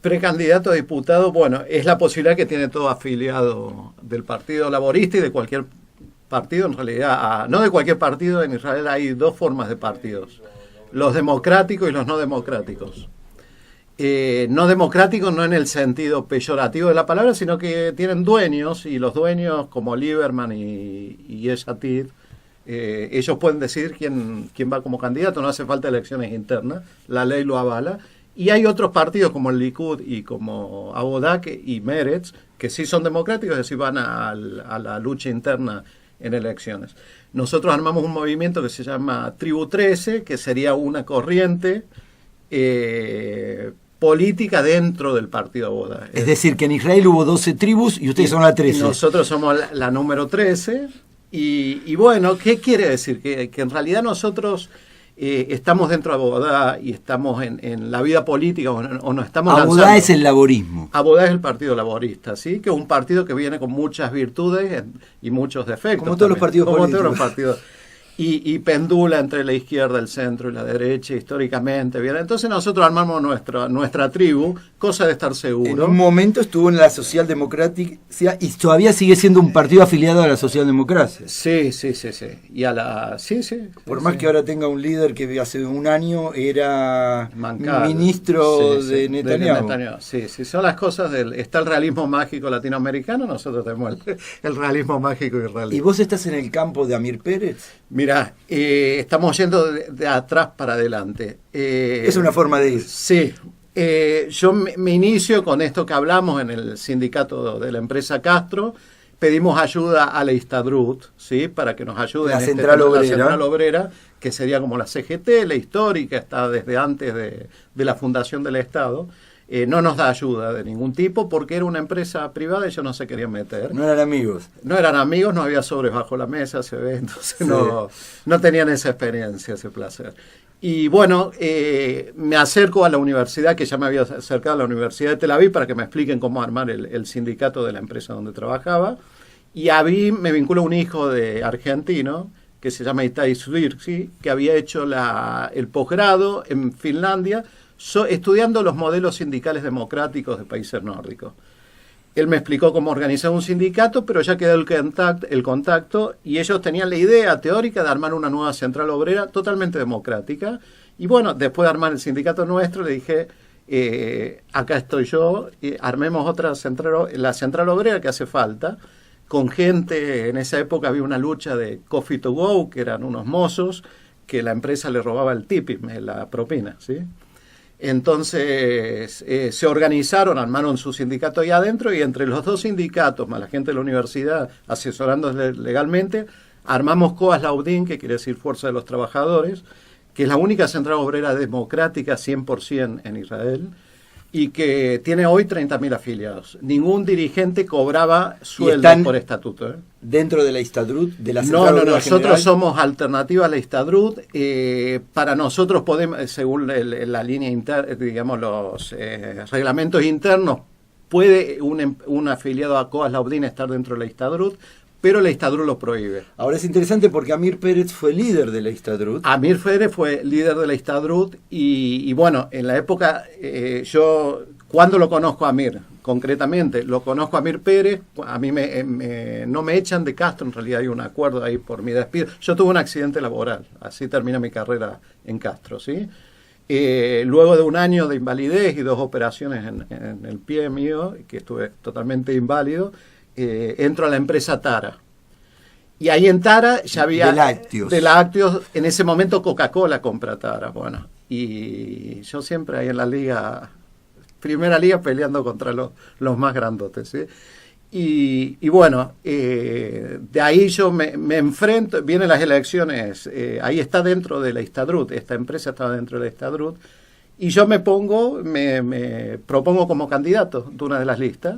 Precandidato a diputado, bueno, es la posibilidad que tiene todo afiliado del Partido Laborista y de cualquier partido, en realidad, no de cualquier partido. En Israel hay dos formas de partidos: los democráticos y los no democráticos. No democráticos no en el sentido peyorativo de la palabra, sino que tienen dueños, y los dueños como Lieberman y Yesh Atid, ellos pueden decidir quién va como candidato, no hace falta elecciones internas, la ley lo avala. Y hay otros partidos como el Likud y como Abodá y Meretz, que sí son democráticos, es decir, van a la lucha interna en elecciones. Nosotros armamos un movimiento que se llama Tribu 13, que sería una corriente política dentro del partido Abodá. Es decir, que en Israel hubo 12 tribus y ustedes son la 13. Y nosotros somos la número 13. Y bueno, ¿qué quiere decir? Que en realidad nosotros estamos dentro de Abodá y estamos en la vida política o no estamos Abodá lanzando. es el laborismo. Abodá es el Partido Laborista, ¿sí? Que es un partido que viene con muchas virtudes y muchos defectos. Como todos los partidos como políticos. Todos los partidos. Y pendula entre la izquierda, el centro y la derecha históricamente. Bien, entonces nosotros armamos nuestra tribu, cosa de estar seguro. En un momento estuvo en la socialdemocracia y todavía sigue siendo un partido afiliado a la socialdemocracia. Sí. Y a la Por más que ahora tenga un líder que hace un año era ministro de Netanyahu. Sí, son las cosas está el realismo mágico latinoamericano, nosotros tenemos el realismo mágico israelí. ¿Y vos estás en el campo de Amir Pérez? Mirá, estamos yendo de atrás para adelante. Es una forma de ir. Sí. Yo me inicio con esto que hablamos en el sindicato de la empresa Castro. Pedimos ayuda a la Histadrut, ¿sí? Para que nos ayude la en central obrera. La central obrera, que sería como la CGT, la histórica, está desde antes de la fundación del Estado. no nos da ayuda de ningún tipo porque era una empresa privada y ellos no se querían meter. No eran amigos. No eran amigos, no había sobres bajo la mesa, se ve, entonces sí. no tenían esa experiencia, ese placer. Y bueno, me acerco a la universidad, que ya me había acercado a la Universidad de Tel Aviv para que me expliquen cómo armar el sindicato de la empresa donde trabajaba. Y ahí me vinculó un hijo de argentino, que se llama Itai Svirsi, que había hecho el posgrado en Finlandia, estudiando los modelos sindicales democráticos de países nórdicos. Él me explicó cómo organizar un sindicato, pero ya quedó el contacto y ellos tenían la idea teórica de armar una nueva central obrera totalmente democrática. Y bueno, después de armar el sindicato nuestro, le dije, acá estoy yo, armemos la central obrera que hace falta, con gente. En esa época había una lucha de coffee to go, que eran unos mozos, que la empresa le robaba el tipping, la propina, ¿sí? Entonces se organizaron, armaron su sindicato ahí adentro y entre los dos sindicatos, más la gente de la universidad asesorándoles legalmente, armamos Coas Laudin, que quiere decir Fuerza de los Trabajadores, que es la única central obrera democrática 100% en Israel y que tiene hoy 30.000 afiliados. Ningún dirigente cobraba sueldo por estatuto, ¿eh? ¿Dentro de la Histadrut? De la no, nosotros somos alternativa a la Histadrut. Para nosotros podemos, según la línea interna, digamos, los reglamentos internos, puede un afiliado a Coas Laudin estar dentro de la Histadrut, pero la Histadrut lo prohíbe. Ahora es interesante porque Amir Pérez fue líder de la Histadrut. Amir Pérez fue líder de la Histadrut y bueno, en la época, yo, ¿cuándo lo conozco a Amir? Concretamente, lo conozco a Amir Pérez, a mí no me echan de Castro, en realidad hay un acuerdo ahí por mi despido. Yo tuve un accidente laboral, así termina mi carrera en Castro, ¿sí? Luego de un año de invalidez y 2 operaciones en el pie mío, que estuve totalmente inválido, entro a la empresa Tara. Y ahí en Tara ya había... De lácteos. En ese momento Coca-Cola compra Tara. Bueno, y yo siempre ahí en la liga, primera liga, peleando contra los más grandotes, ¿sí? Y bueno, de ahí yo me enfrento, vienen las elecciones, ahí está dentro de la Histadrut, esta empresa estaba dentro de la Histadrut, y yo me propongo como candidato de una de las listas.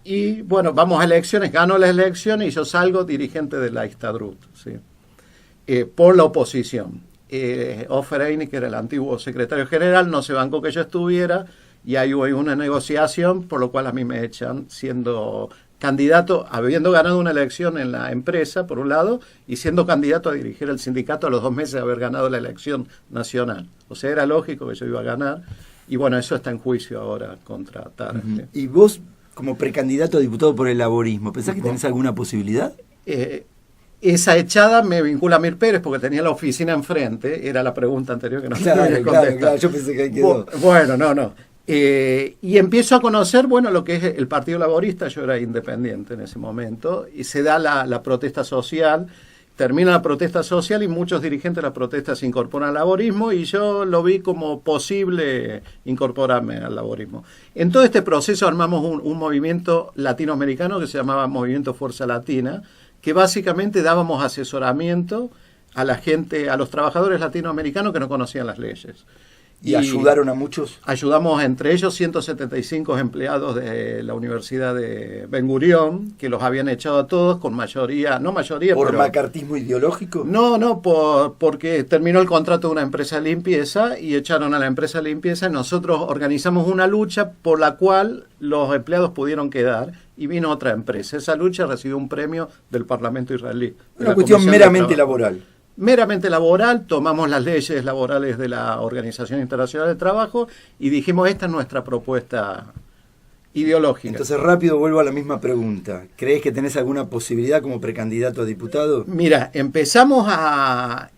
Y bueno, vamos a elecciones, gano las elecciones y yo salgo dirigente de la Histadrut, ¿sí? Por la oposición. Ofer Einig, que era el antiguo secretario general, no se bancó que yo estuviera y ahí hubo una negociación, por lo cual a mí me echan siendo candidato, habiendo ganado una elección en la empresa, por un lado, y siendo candidato a dirigir el sindicato a los 2 meses de haber ganado la elección nacional. O sea, era lógico que yo iba a ganar y bueno, eso está en juicio ahora contra Tara. Uh-huh. ¿Y vos, como precandidato a diputado por el laborismo, pensás que tenés alguna posibilidad? Esa echada me vincula a Amir Pérez porque tenía la oficina enfrente, era la pregunta anterior que no sabía contestar. Claro, yo pensé que ahí quedó. Bueno, no. Y empiezo a conocer, bueno, lo que es el Partido Laborista. Yo era independiente en ese momento y se da la protesta social. Termina la protesta social y muchos dirigentes de la protesta se incorporan al laborismo y yo lo vi como posible incorporarme al laborismo. En todo este proceso armamos un movimiento latinoamericano que se llamaba Movimiento Fuerza Latina, que básicamente dábamos asesoramiento a la gente, a los trabajadores latinoamericanos que no conocían las leyes. ¿Y ayudaron a muchos? Ayudamos entre ellos 175 empleados de la Universidad de Ben Gurión, que los habían echado a todos con mayoría, no mayoría, ¿por macartismo ideológico? No, porque terminó el contrato de una empresa de limpieza y echaron a la empresa de limpieza y nosotros organizamos una lucha por la cual los empleados pudieron quedar y vino otra empresa. Esa lucha recibió un premio del Parlamento israelí. Una cuestión meramente laboral. Meramente laboral, tomamos las leyes laborales de la Organización Internacional del Trabajo y dijimos, esta es nuestra propuesta ideológica. Entonces rápido vuelvo a la misma pregunta. ¿Crees que tenés alguna posibilidad como precandidato a diputado? Mira, empezamos a...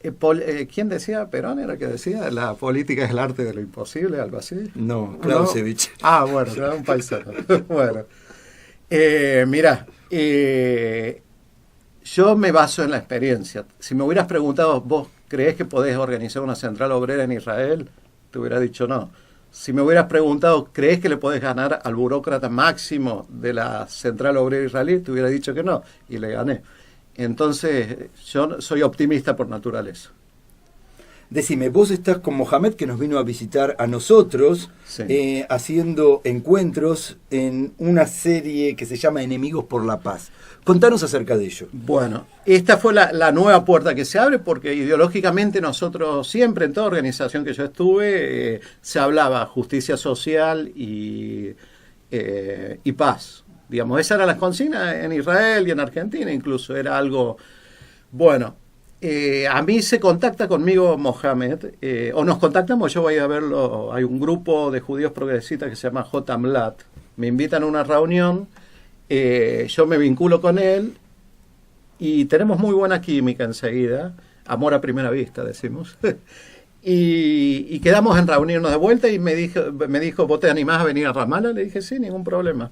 ¿quién decía? ¿Perón era el que decía? La política es el arte de lo imposible, algo así. No, Clausewitz. ¿No? Bueno, era un paisano. Bueno, mira, yo me baso en la experiencia. Si me hubieras preguntado, ¿vos creés que podés organizar una central obrera en Israel? Te hubiera dicho no. Si me hubieras preguntado, ¿creés que le podés ganar al burócrata máximo de la central obrera israelí? Te hubiera dicho que no, y le gané. Entonces, yo soy optimista por naturaleza. Decime, vos estás con Mohamed, que nos vino a visitar a nosotros, Sí. haciendo encuentros en una serie que se llama Enemigos por la Paz. Contanos acerca de ello. Bueno, esta fue la nueva puerta que se abre porque ideológicamente nosotros siempre en toda organización que yo estuve se hablaba justicia social y paz. Digamos, esas eran las consignas en Israel y en Argentina incluso. Era algo, bueno, a mí se contacta conmigo Mohamed, o nos contactamos, yo voy a verlo, hay un grupo de judíos progresistas que se llama Jotamlat, me invitan a una reunión, yo me vinculo con él y tenemos muy buena química enseguida, amor a primera vista decimos, y quedamos en reunirnos de vuelta y me dijo, ¿vos te animás a venir a Ramallah? Le dije, sí, ningún problema.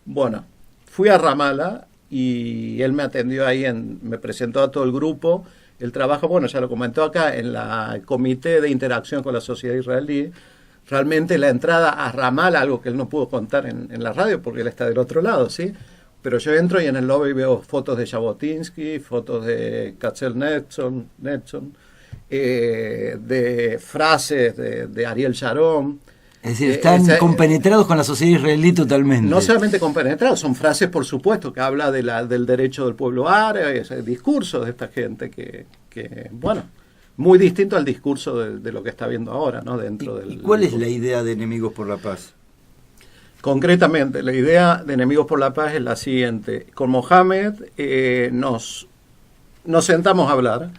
Bueno, fui a Ramallah y él me atendió ahí, me presentó a todo el grupo. El trabajo, bueno, ya lo comentó acá, en el Comité de Interacción con la Sociedad Israelí. Realmente la entrada a Ramallah, algo que él no pudo contar en la radio porque él está del otro lado, ¿sí? Pero yo entro y en el lobby veo fotos de Jabotinsky, fotos de Katzel Nelson, de frases de Ariel Sharon. Es decir, están compenetrados con la sociedad israelí totalmente. No solamente compenetrados, son frases, por supuesto, que habla del derecho del pueblo árabe, discursos de esta gente que, bueno, muy distinto al discurso de lo que está viendo ahora, ¿no? Dentro del. ¿Y cuál es la idea de Enemigos por la Paz? Concretamente, la idea de Enemigos por la Paz es la siguiente. Con Mohamed nos sentamos a hablar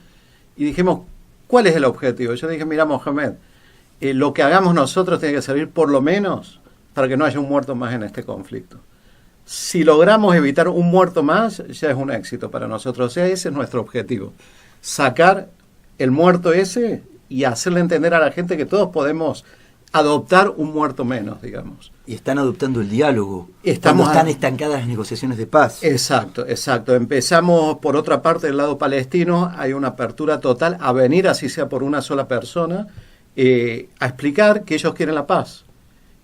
y dijimos, ¿cuál es el objetivo? Yo dije, mira, Mohamed, lo que hagamos nosotros tiene que servir por lo menos para que no haya un muerto más en este conflicto. Si logramos evitar un muerto más, ya es un éxito para nosotros. O sea, ese es nuestro objetivo. Sacar el muerto ese y hacerle entender a la gente que todos podemos adoptar un muerto menos, digamos. Y están adoptando el diálogo. Están estancadas las negociaciones de paz. Exacto. Empezamos por otra parte del lado palestino, hay una apertura total a venir, así sea por una sola persona, a explicar que ellos quieren la paz.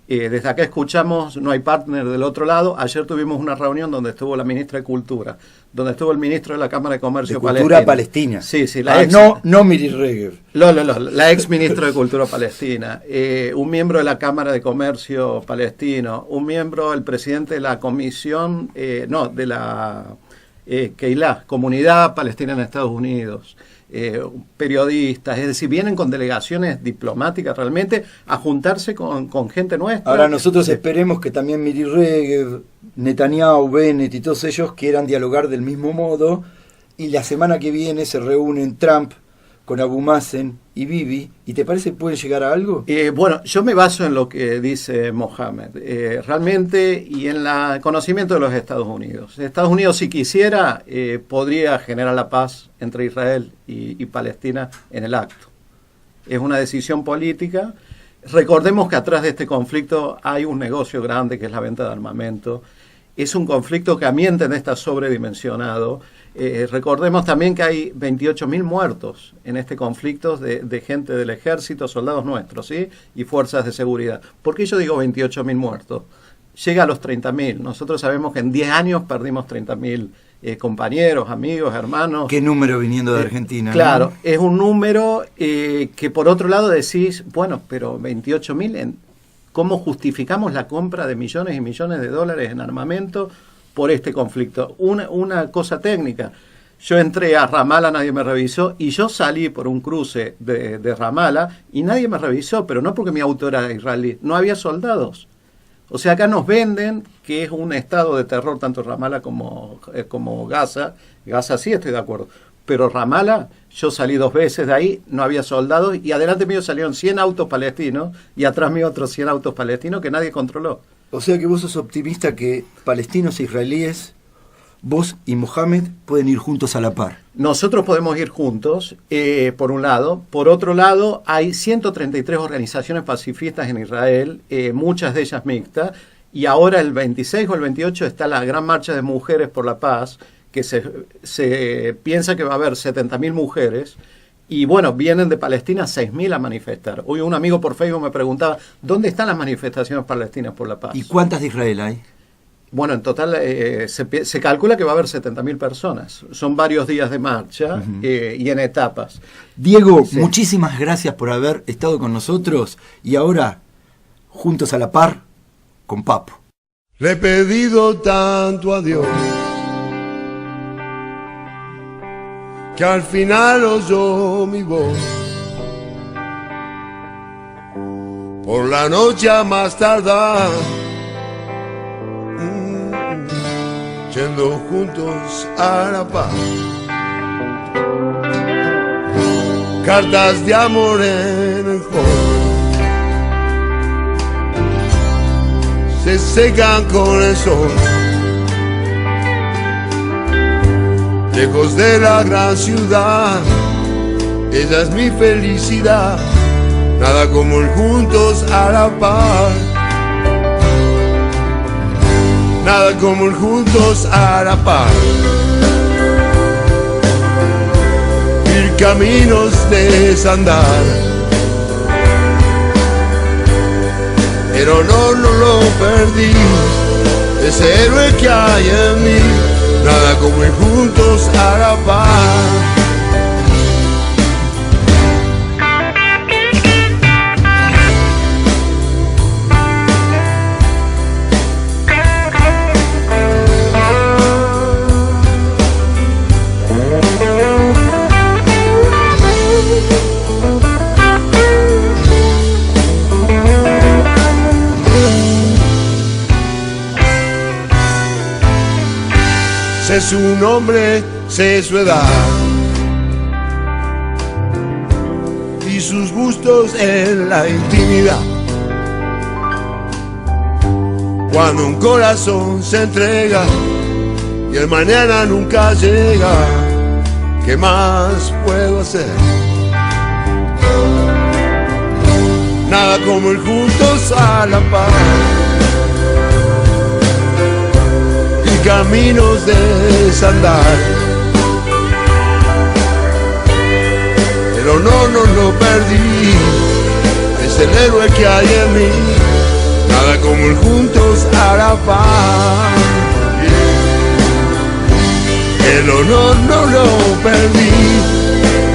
Desde acá escuchamos, no hay partner del otro lado. Ayer tuvimos una reunión donde estuvo la ministra de Cultura, donde estuvo el ministro de la Cámara de Comercio de Cultura Palestina. Sí, no Miri Regev. La ex ministra de Cultura Palestina, un miembro de la Cámara de Comercio palestino, un miembro, el presidente de la comisión, de la Keilah, Comunidad Palestina en Estados Unidos. Periodistas, es decir, vienen con delegaciones diplomáticas realmente a juntarse con gente nuestra. Ahora nosotros esperemos que también Miri Regev, Netanyahu, Bennett y todos ellos quieran dialogar del mismo modo, y la semana que viene se reúnen Trump con Abu Mazen y Bibi, ¿y te parece que pueden llegar a algo? Bueno, yo me baso en lo que dice Mohamed, realmente, y en el conocimiento de los Estados Unidos. Estados Unidos, si quisiera, podría generar la paz entre Israel y Palestina en el acto. Es una decisión política. Recordemos que atrás de este conflicto hay un negocio grande que es la venta de armamento. Es un conflicto que a mi entender está sobredimensionado. Recordemos también que hay 28.000 muertos en este conflicto de gente del ejército, soldados nuestros, ¿sí? Y fuerzas de seguridad. ¿Por qué yo digo 28.000 muertos? Llega a los 30.000. Nosotros sabemos que en 10 años perdimos 30.000 compañeros, amigos, hermanos. ¿Qué número viniendo de Argentina? Claro, ¿no? Es un número que por otro lado decís, bueno, pero 28.000, ¿cómo justificamos la compra de millones y millones de dólares en armamento por este conflicto? Una cosa técnica. Yo entré a Ramallah, nadie me revisó, y yo salí por un cruce de Ramallah y nadie me revisó, pero no porque mi auto era israelí, no había soldados. O sea, acá nos venden que es un estado de terror tanto Ramallah como Gaza. Gaza sí estoy de acuerdo, pero Ramallah, yo salí 2 veces de ahí, no había soldados, y adelante mío salieron 100 autos palestinos y atrás mío otros 100 autos palestinos que nadie controló. O sea que vos sos optimista que palestinos e israelíes, vos y Mohamed, pueden ir juntos a la par. Nosotros podemos ir juntos, por un lado. Por otro lado, hay 133 organizaciones pacifistas en Israel, muchas de ellas mixtas, y ahora el 26 o el 28 está la gran marcha de mujeres por la paz, que se piensa que va a haber 70.000 mujeres, y bueno, vienen de Palestina 6.000 a manifestar. Hoy un amigo por Facebook me preguntaba, ¿dónde están las manifestaciones palestinas por la paz? ¿Y cuántas de Israel hay? Bueno, en total se calcula que va a haber 70.000 personas. Son varios días de marcha y en etapas. Diego, muchísimas gracias por haber estado con nosotros. Y ahora, juntos a la par, con Papo. Le he pedido tanto a Dios que al final oyó mi voz. Por la noche a más tardar, yendo juntos a la paz. Cartas de amor en el hall se secan con el sol. Lejos de la gran ciudad, ella es mi felicidad. Nada como el juntos a la par. Nada como el juntos a la par. Ir caminos desandar. Pero no lo perdí. Ese héroe que hay en mí. Nada como ir juntos a la par. Sé su nombre, sé su edad y sus gustos en la intimidad. Cuando un corazón se entrega y el mañana nunca llega, ¿qué más puedo hacer? Nada como ir juntos a la par. Caminos desandar, pero no lo perdí. Es el héroe que hay en mí. Nada como ir juntos a la par. El honor no lo perdí.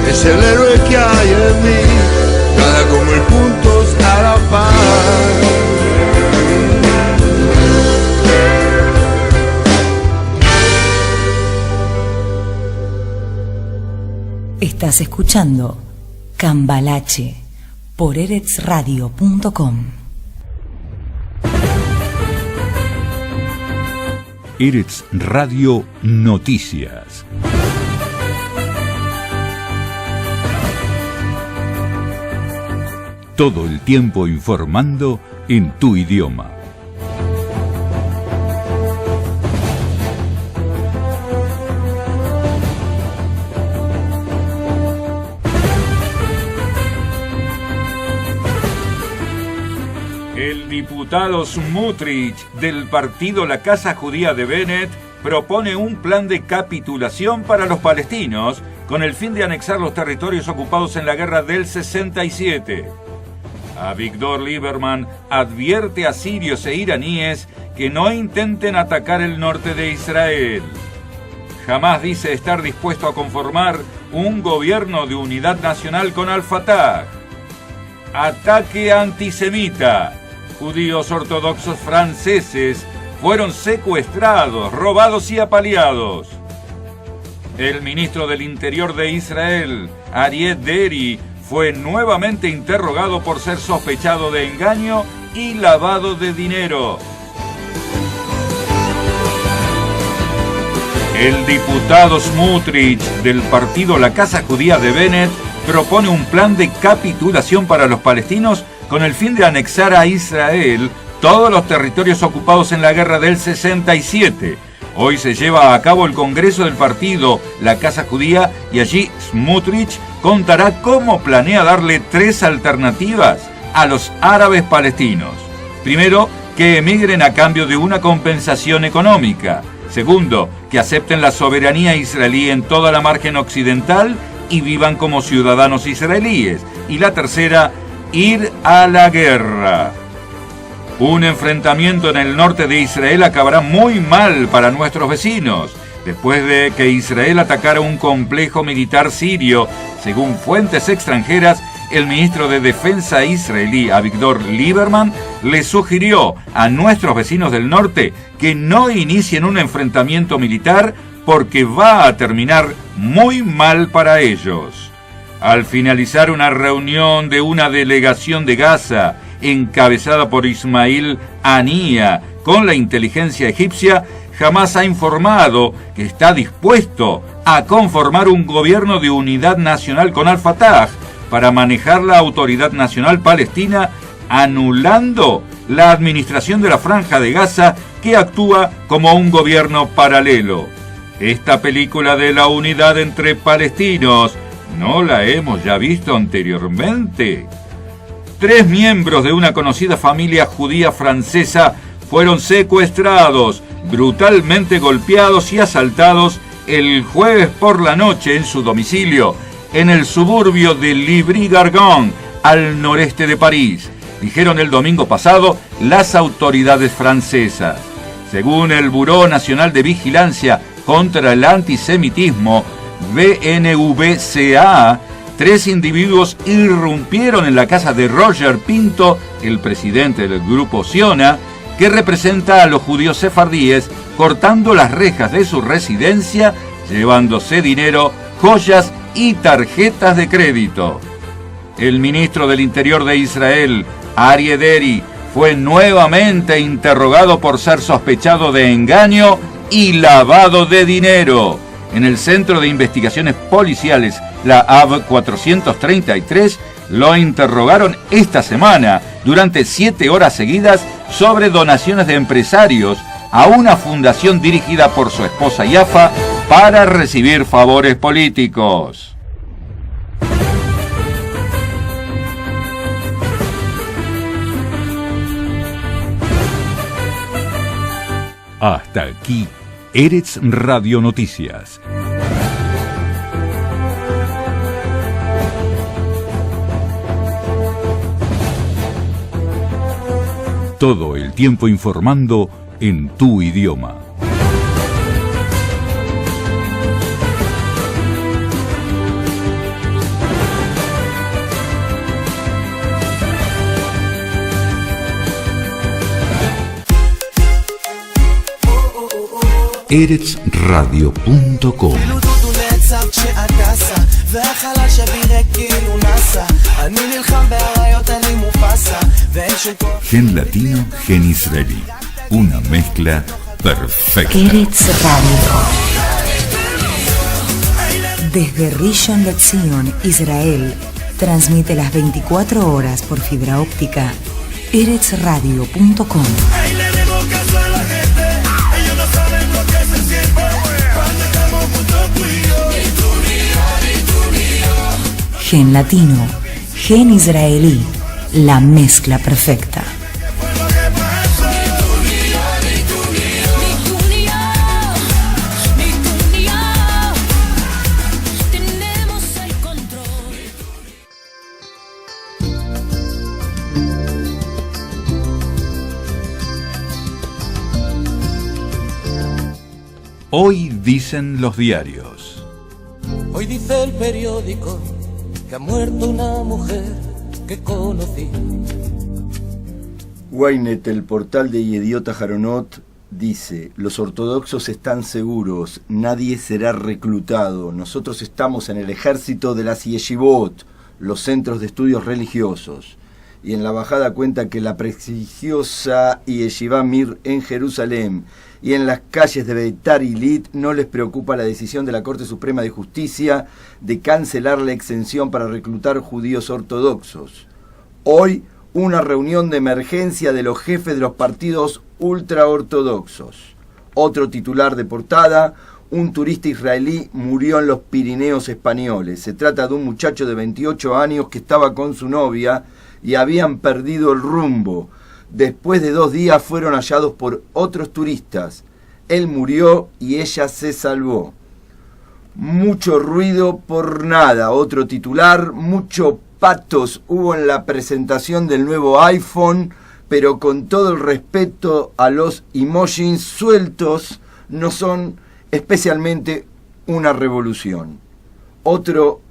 Es el héroe que hay en mí. Nada como ir juntos a la par. Estás escuchando Cambalache por eretzradio.com. Eretz Radio Noticias. Todo el tiempo informando en tu idioma. El diputado Smotrich del partido La Casa Judía de Bennett propone un plan de capitulación para los palestinos con el fin de anexar los territorios ocupados en la guerra del 67. Avigdor Lieberman advierte a sirios e iraníes que no intenten atacar el norte de Israel. Hamás dice estar dispuesto a conformar un gobierno de unidad nacional con Al-Fatah. Ataque antisemita. Judíos ortodoxos franceses fueron secuestrados, robados y apaleados. El ministro del Interior de Israel, Arieh Deri, fue nuevamente interrogado por ser sospechado de engaño y lavado de dinero. El diputado Smotrich del partido La Casa Judía de Bennett propone un plan de capitulación para los palestinos con el fin de anexar a Israel todos los territorios ocupados en la guerra del 67. Hoy se lleva a cabo el Congreso del partido La Casa Judía y allí Smotrich contará cómo planea darle 3 alternativas a los árabes palestinos. Primero, que emigren a cambio de una compensación económica. Segundo, que acepten la soberanía israelí en toda la margen occidental y vivan como ciudadanos israelíes. Y la tercera, ir a la guerra. Un enfrentamiento en el norte de Israel acabará muy mal para nuestros vecinos, después de que Israel atacara un complejo militar sirio. Según fuentes extranjeras, el ministro de Defensa israelí, Avigdor Lieberman, le sugirió a nuestros vecinos del norte que no inicien un enfrentamiento militar porque va a terminar muy mal para ellos. Al finalizar una reunión de una delegación de Gaza, encabezada por Ismail Haniyeh, con la inteligencia egipcia, Hamás ha informado que está dispuesto a conformar un gobierno de unidad nacional con Al-Fatah para manejar la Autoridad Nacional Palestina, anulando la administración de la Franja de Gaza, que actúa como un gobierno paralelo. Esta película de la unidad entre palestinos, ¿no la hemos ya visto anteriormente? 3 miembros de una conocida familia judía francesa fueron secuestrados, brutalmente golpeados y asaltados el jueves por la noche en su domicilio, en el suburbio de Livry-Gargan, al noreste de París, dijeron el domingo pasado las autoridades francesas. Según el Buró Nacional de Vigilancia contra el Antisemitismo, BNVCA, 3 individuos irrumpieron en la casa de Roger Pinto, el presidente del grupo Siona, que representa a los judíos sefardíes, cortando las rejas de su residencia, llevándose dinero, joyas y tarjetas de crédito. El ministro del Interior de Israel, Aryeh Deri, fue nuevamente interrogado por ser sospechado de engaño y lavado de dinero. En el Centro de Investigaciones Policiales, la AB 433, lo interrogaron esta semana durante 7 horas seguidas sobre donaciones de empresarios a una fundación dirigida por su esposa Yafa para recibir favores políticos. Hasta aquí, Eretz Radio Noticias. Todo el tiempo informando en tu idioma. eretzradio.com. Gen latino, gen israelí. Una mezcla perfecta. Eretz Radio. Desde Rishon LeZion, Israel, transmite las 24 horas por fibra óptica. eretzradio.com. Gen latino, gen israelí, la mezcla perfecta. Hoy dicen los diarios. Hoy dice el periódico que ha muerto una mujer que conocí. Ynet, el portal de Yediot Aharonot, dice: los ortodoxos están seguros, nadie será reclutado. Nosotros estamos en el ejército de las yeshivot, los centros de estudios religiosos. Y en la bajada cuenta que la prestigiosa Yeshiva Mir en Jerusalén y en las calles de Beitar Ilit no les preocupa la decisión de la Corte Suprema de Justicia de cancelar la exención para reclutar judíos ortodoxos. Hoy, una reunión de emergencia de los jefes de los partidos ultraortodoxos. Otro titular de portada: un turista israelí murió en los Pirineos españoles. Se trata de un muchacho de 28 años que estaba con su novia y habían perdido el rumbo. Después de 2 días fueron hallados por otros turistas. Él murió y ella se salvó. Mucho ruido por nada. Otro titular: mucho patos hubo en la presentación del nuevo iPhone, pero con todo el respeto a los emojis sueltos, no son especialmente una revolución. Otro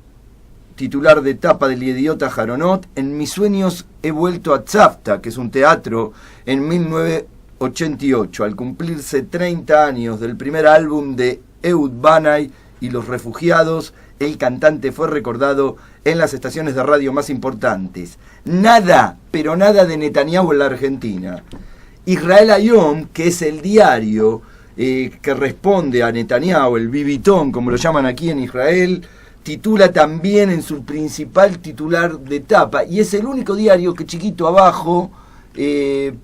titular de tapa del idiota Jaronot: en mis sueños he vuelto a Tzavta, que es un teatro, en 1988, al cumplirse 30 años del primer álbum de Ehud Banai y Los Refugiados. El cantante fue recordado en las estaciones de radio más importantes. Nada, pero nada de Netanyahu en la Argentina. Israel Hayom, que es el diario que responde a Netanyahu, el Bibitón, como lo llaman aquí en Israel, titula también en su principal titular de tapa, y es el único diario que chiquito abajo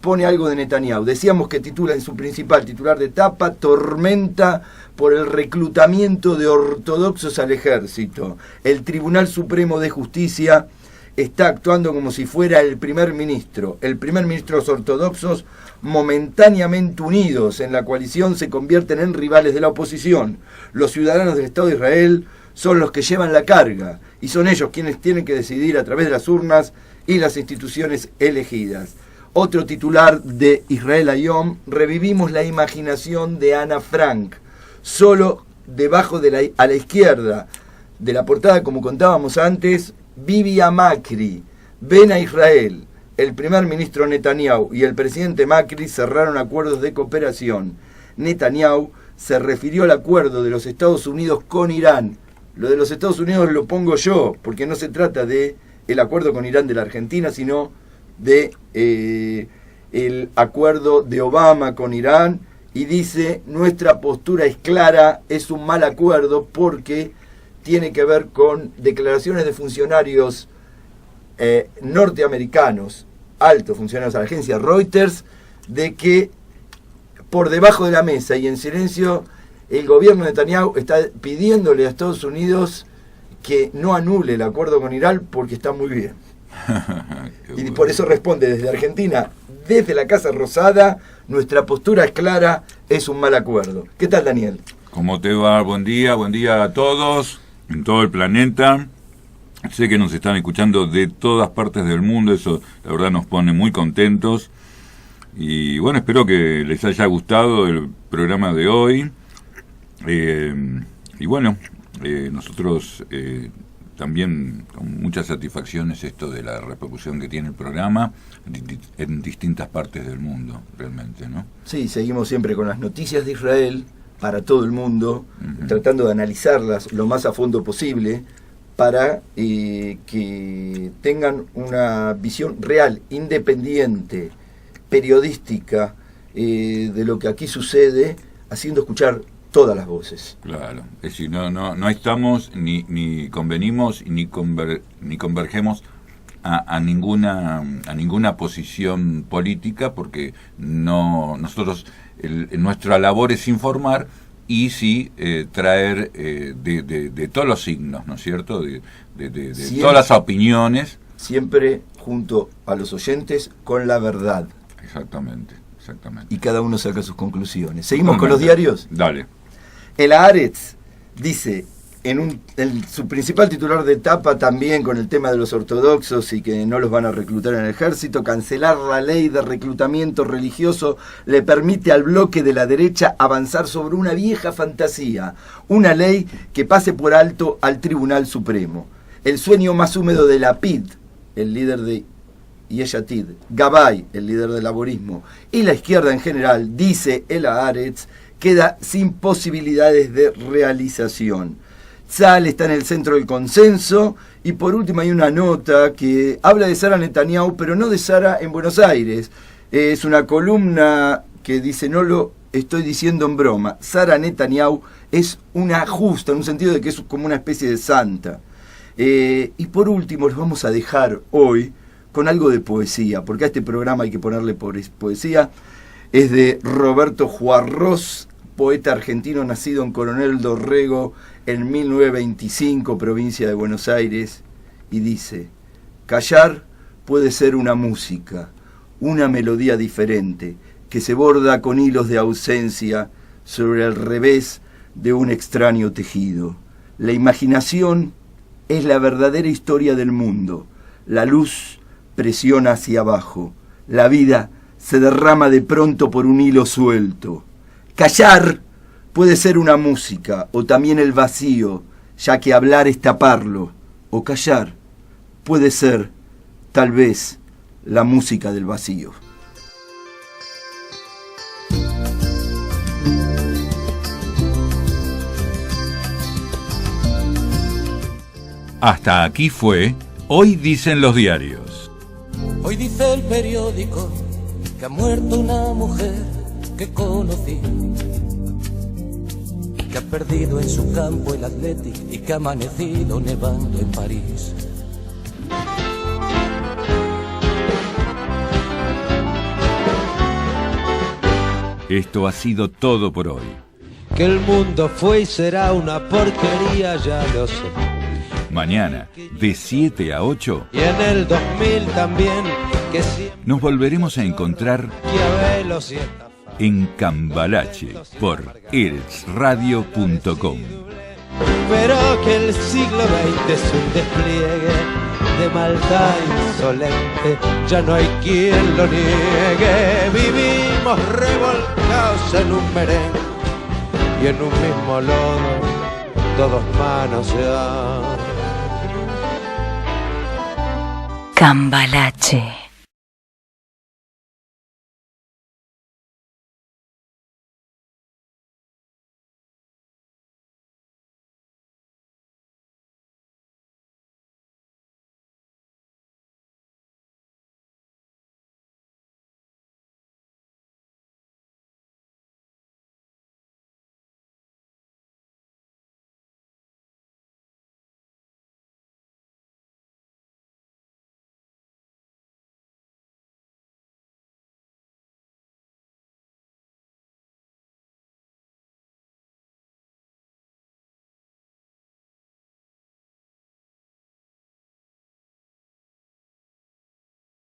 pone algo de Netanyahu. Decíamos que titula en su principal titular de tapa: tormenta por el reclutamiento de ortodoxos al ejército. El Tribunal Supremo de Justicia está actuando como si fuera el primer ministro. El primer ministro de los ortodoxos, momentáneamente unidos en la coalición, se convierten en rivales de la oposición. Los ciudadanos del Estado de Israel son los que llevan la carga, y son ellos quienes tienen que decidir a través de las urnas y las instituciones elegidas. Otro titular de Israel Hayom: revivimos la imaginación de Ana Frank. Solo debajo de a la izquierda de la portada, como contábamos antes, Bibi Macri. Ven a Israel. El primer ministro Netanyahu y el presidente Macri cerraron acuerdos de cooperación. Netanyahu se refirió al acuerdo de los Estados Unidos con Irán. Lo de los Estados Unidos lo pongo yo, porque no se trata de el acuerdo con Irán de la Argentina, sino de el acuerdo de Obama con Irán, y dice: nuestra postura es clara, es un mal acuerdo porque tiene que ver con declaraciones de funcionarios norteamericanos, altos funcionarios de la agencia Reuters, de que por debajo de la mesa y en silencio el gobierno de Netanyahu está pidiéndole a Estados Unidos que no anule el acuerdo con Irán porque está muy bien. Y por eso responde desde Argentina, desde la Casa Rosada: nuestra postura es clara, es un mal acuerdo. ¿Qué tal, Daniel? ¿Cómo te va? Buen día a todos en todo el planeta. Sé que nos están escuchando de todas partes del mundo, eso la verdad nos pone muy contentos. Y bueno, espero que les haya gustado el programa de hoy. Y bueno, nosotros también con muchas satisfacciones esto de la repercusión que tiene el programa en distintas partes del mundo, realmente, ¿no? Sí, seguimos siempre con las noticias de Israel para todo el mundo, tratando de analizarlas lo más a fondo posible para que tengan una visión real, independiente, periodística de lo que aquí sucede, haciendo escuchar todas las voces. Claro, es decir, no estamos ni convenimos ni convergemos a ninguna posición política, porque nosotros nuestra labor es informar y sí traer de todos los signos, ¿no es cierto? De todas las opiniones. Siempre junto a los oyentes con la verdad. Exactamente. Y cada uno saca sus conclusiones. ¿Seguimos con los diarios? Dale. El Haaretz dice, en su principal titular de etapa, también con el tema de los ortodoxos y que no los van a reclutar en el ejército: cancelar la ley de reclutamiento religioso le permite al bloque de la derecha avanzar sobre una vieja fantasía, una ley que pase por alto al Tribunal Supremo. El sueño más húmedo de Lapid, el líder de Yesh Atid, Gabay, el líder del laborismo, y la izquierda en general, dice el Haaretz, queda sin posibilidades de realización. Tzahal está en el centro del consenso. Y por último hay una nota que habla de Sara Netanyahu, pero no de Sara en Buenos Aires. Es una columna que dice: no lo estoy diciendo en broma, Sara Netanyahu es una justa, en un sentido de que es como una especie de santa. Y por último los vamos a dejar hoy con algo de poesía, porque a este programa hay que ponerle poesía. Es de Roberto Juarros, poeta argentino nacido en Coronel Dorrego en 1925, provincia de Buenos Aires, y dice: callar puede ser una música, una melodía diferente, que se borda con hilos de ausencia sobre el revés de un extraño tejido. La imaginación es la verdadera historia del mundo. La luz presiona hacia abajo, La vida se derrama de pronto por un hilo suelto. Callar puede ser una música o también el vacío, ya que hablar es taparlo, o callar puede ser, tal vez, la música del vacío. Hasta aquí fue Hoy Dicen los Diarios. Hoy dice el periódico que ha muerto una mujer que conocí, que ha perdido en su campo el Athletic y que ha amanecido nevando en París. Esto ha sido todo por hoy. Que el mundo fue y será una porquería, ya lo sé. Mañana, de 7 a 8, Y en el 2000 también, que siempre nos volveremos a encontrar Maquiavelo si está en Cambalache por eresradio.com. pero que el siglo XX es un despliegue de maldad insolente, ya no hay quien lo niegue. Vivimos revolcados en un merengue y en un mismo lodo todos manoseados. Cambalache.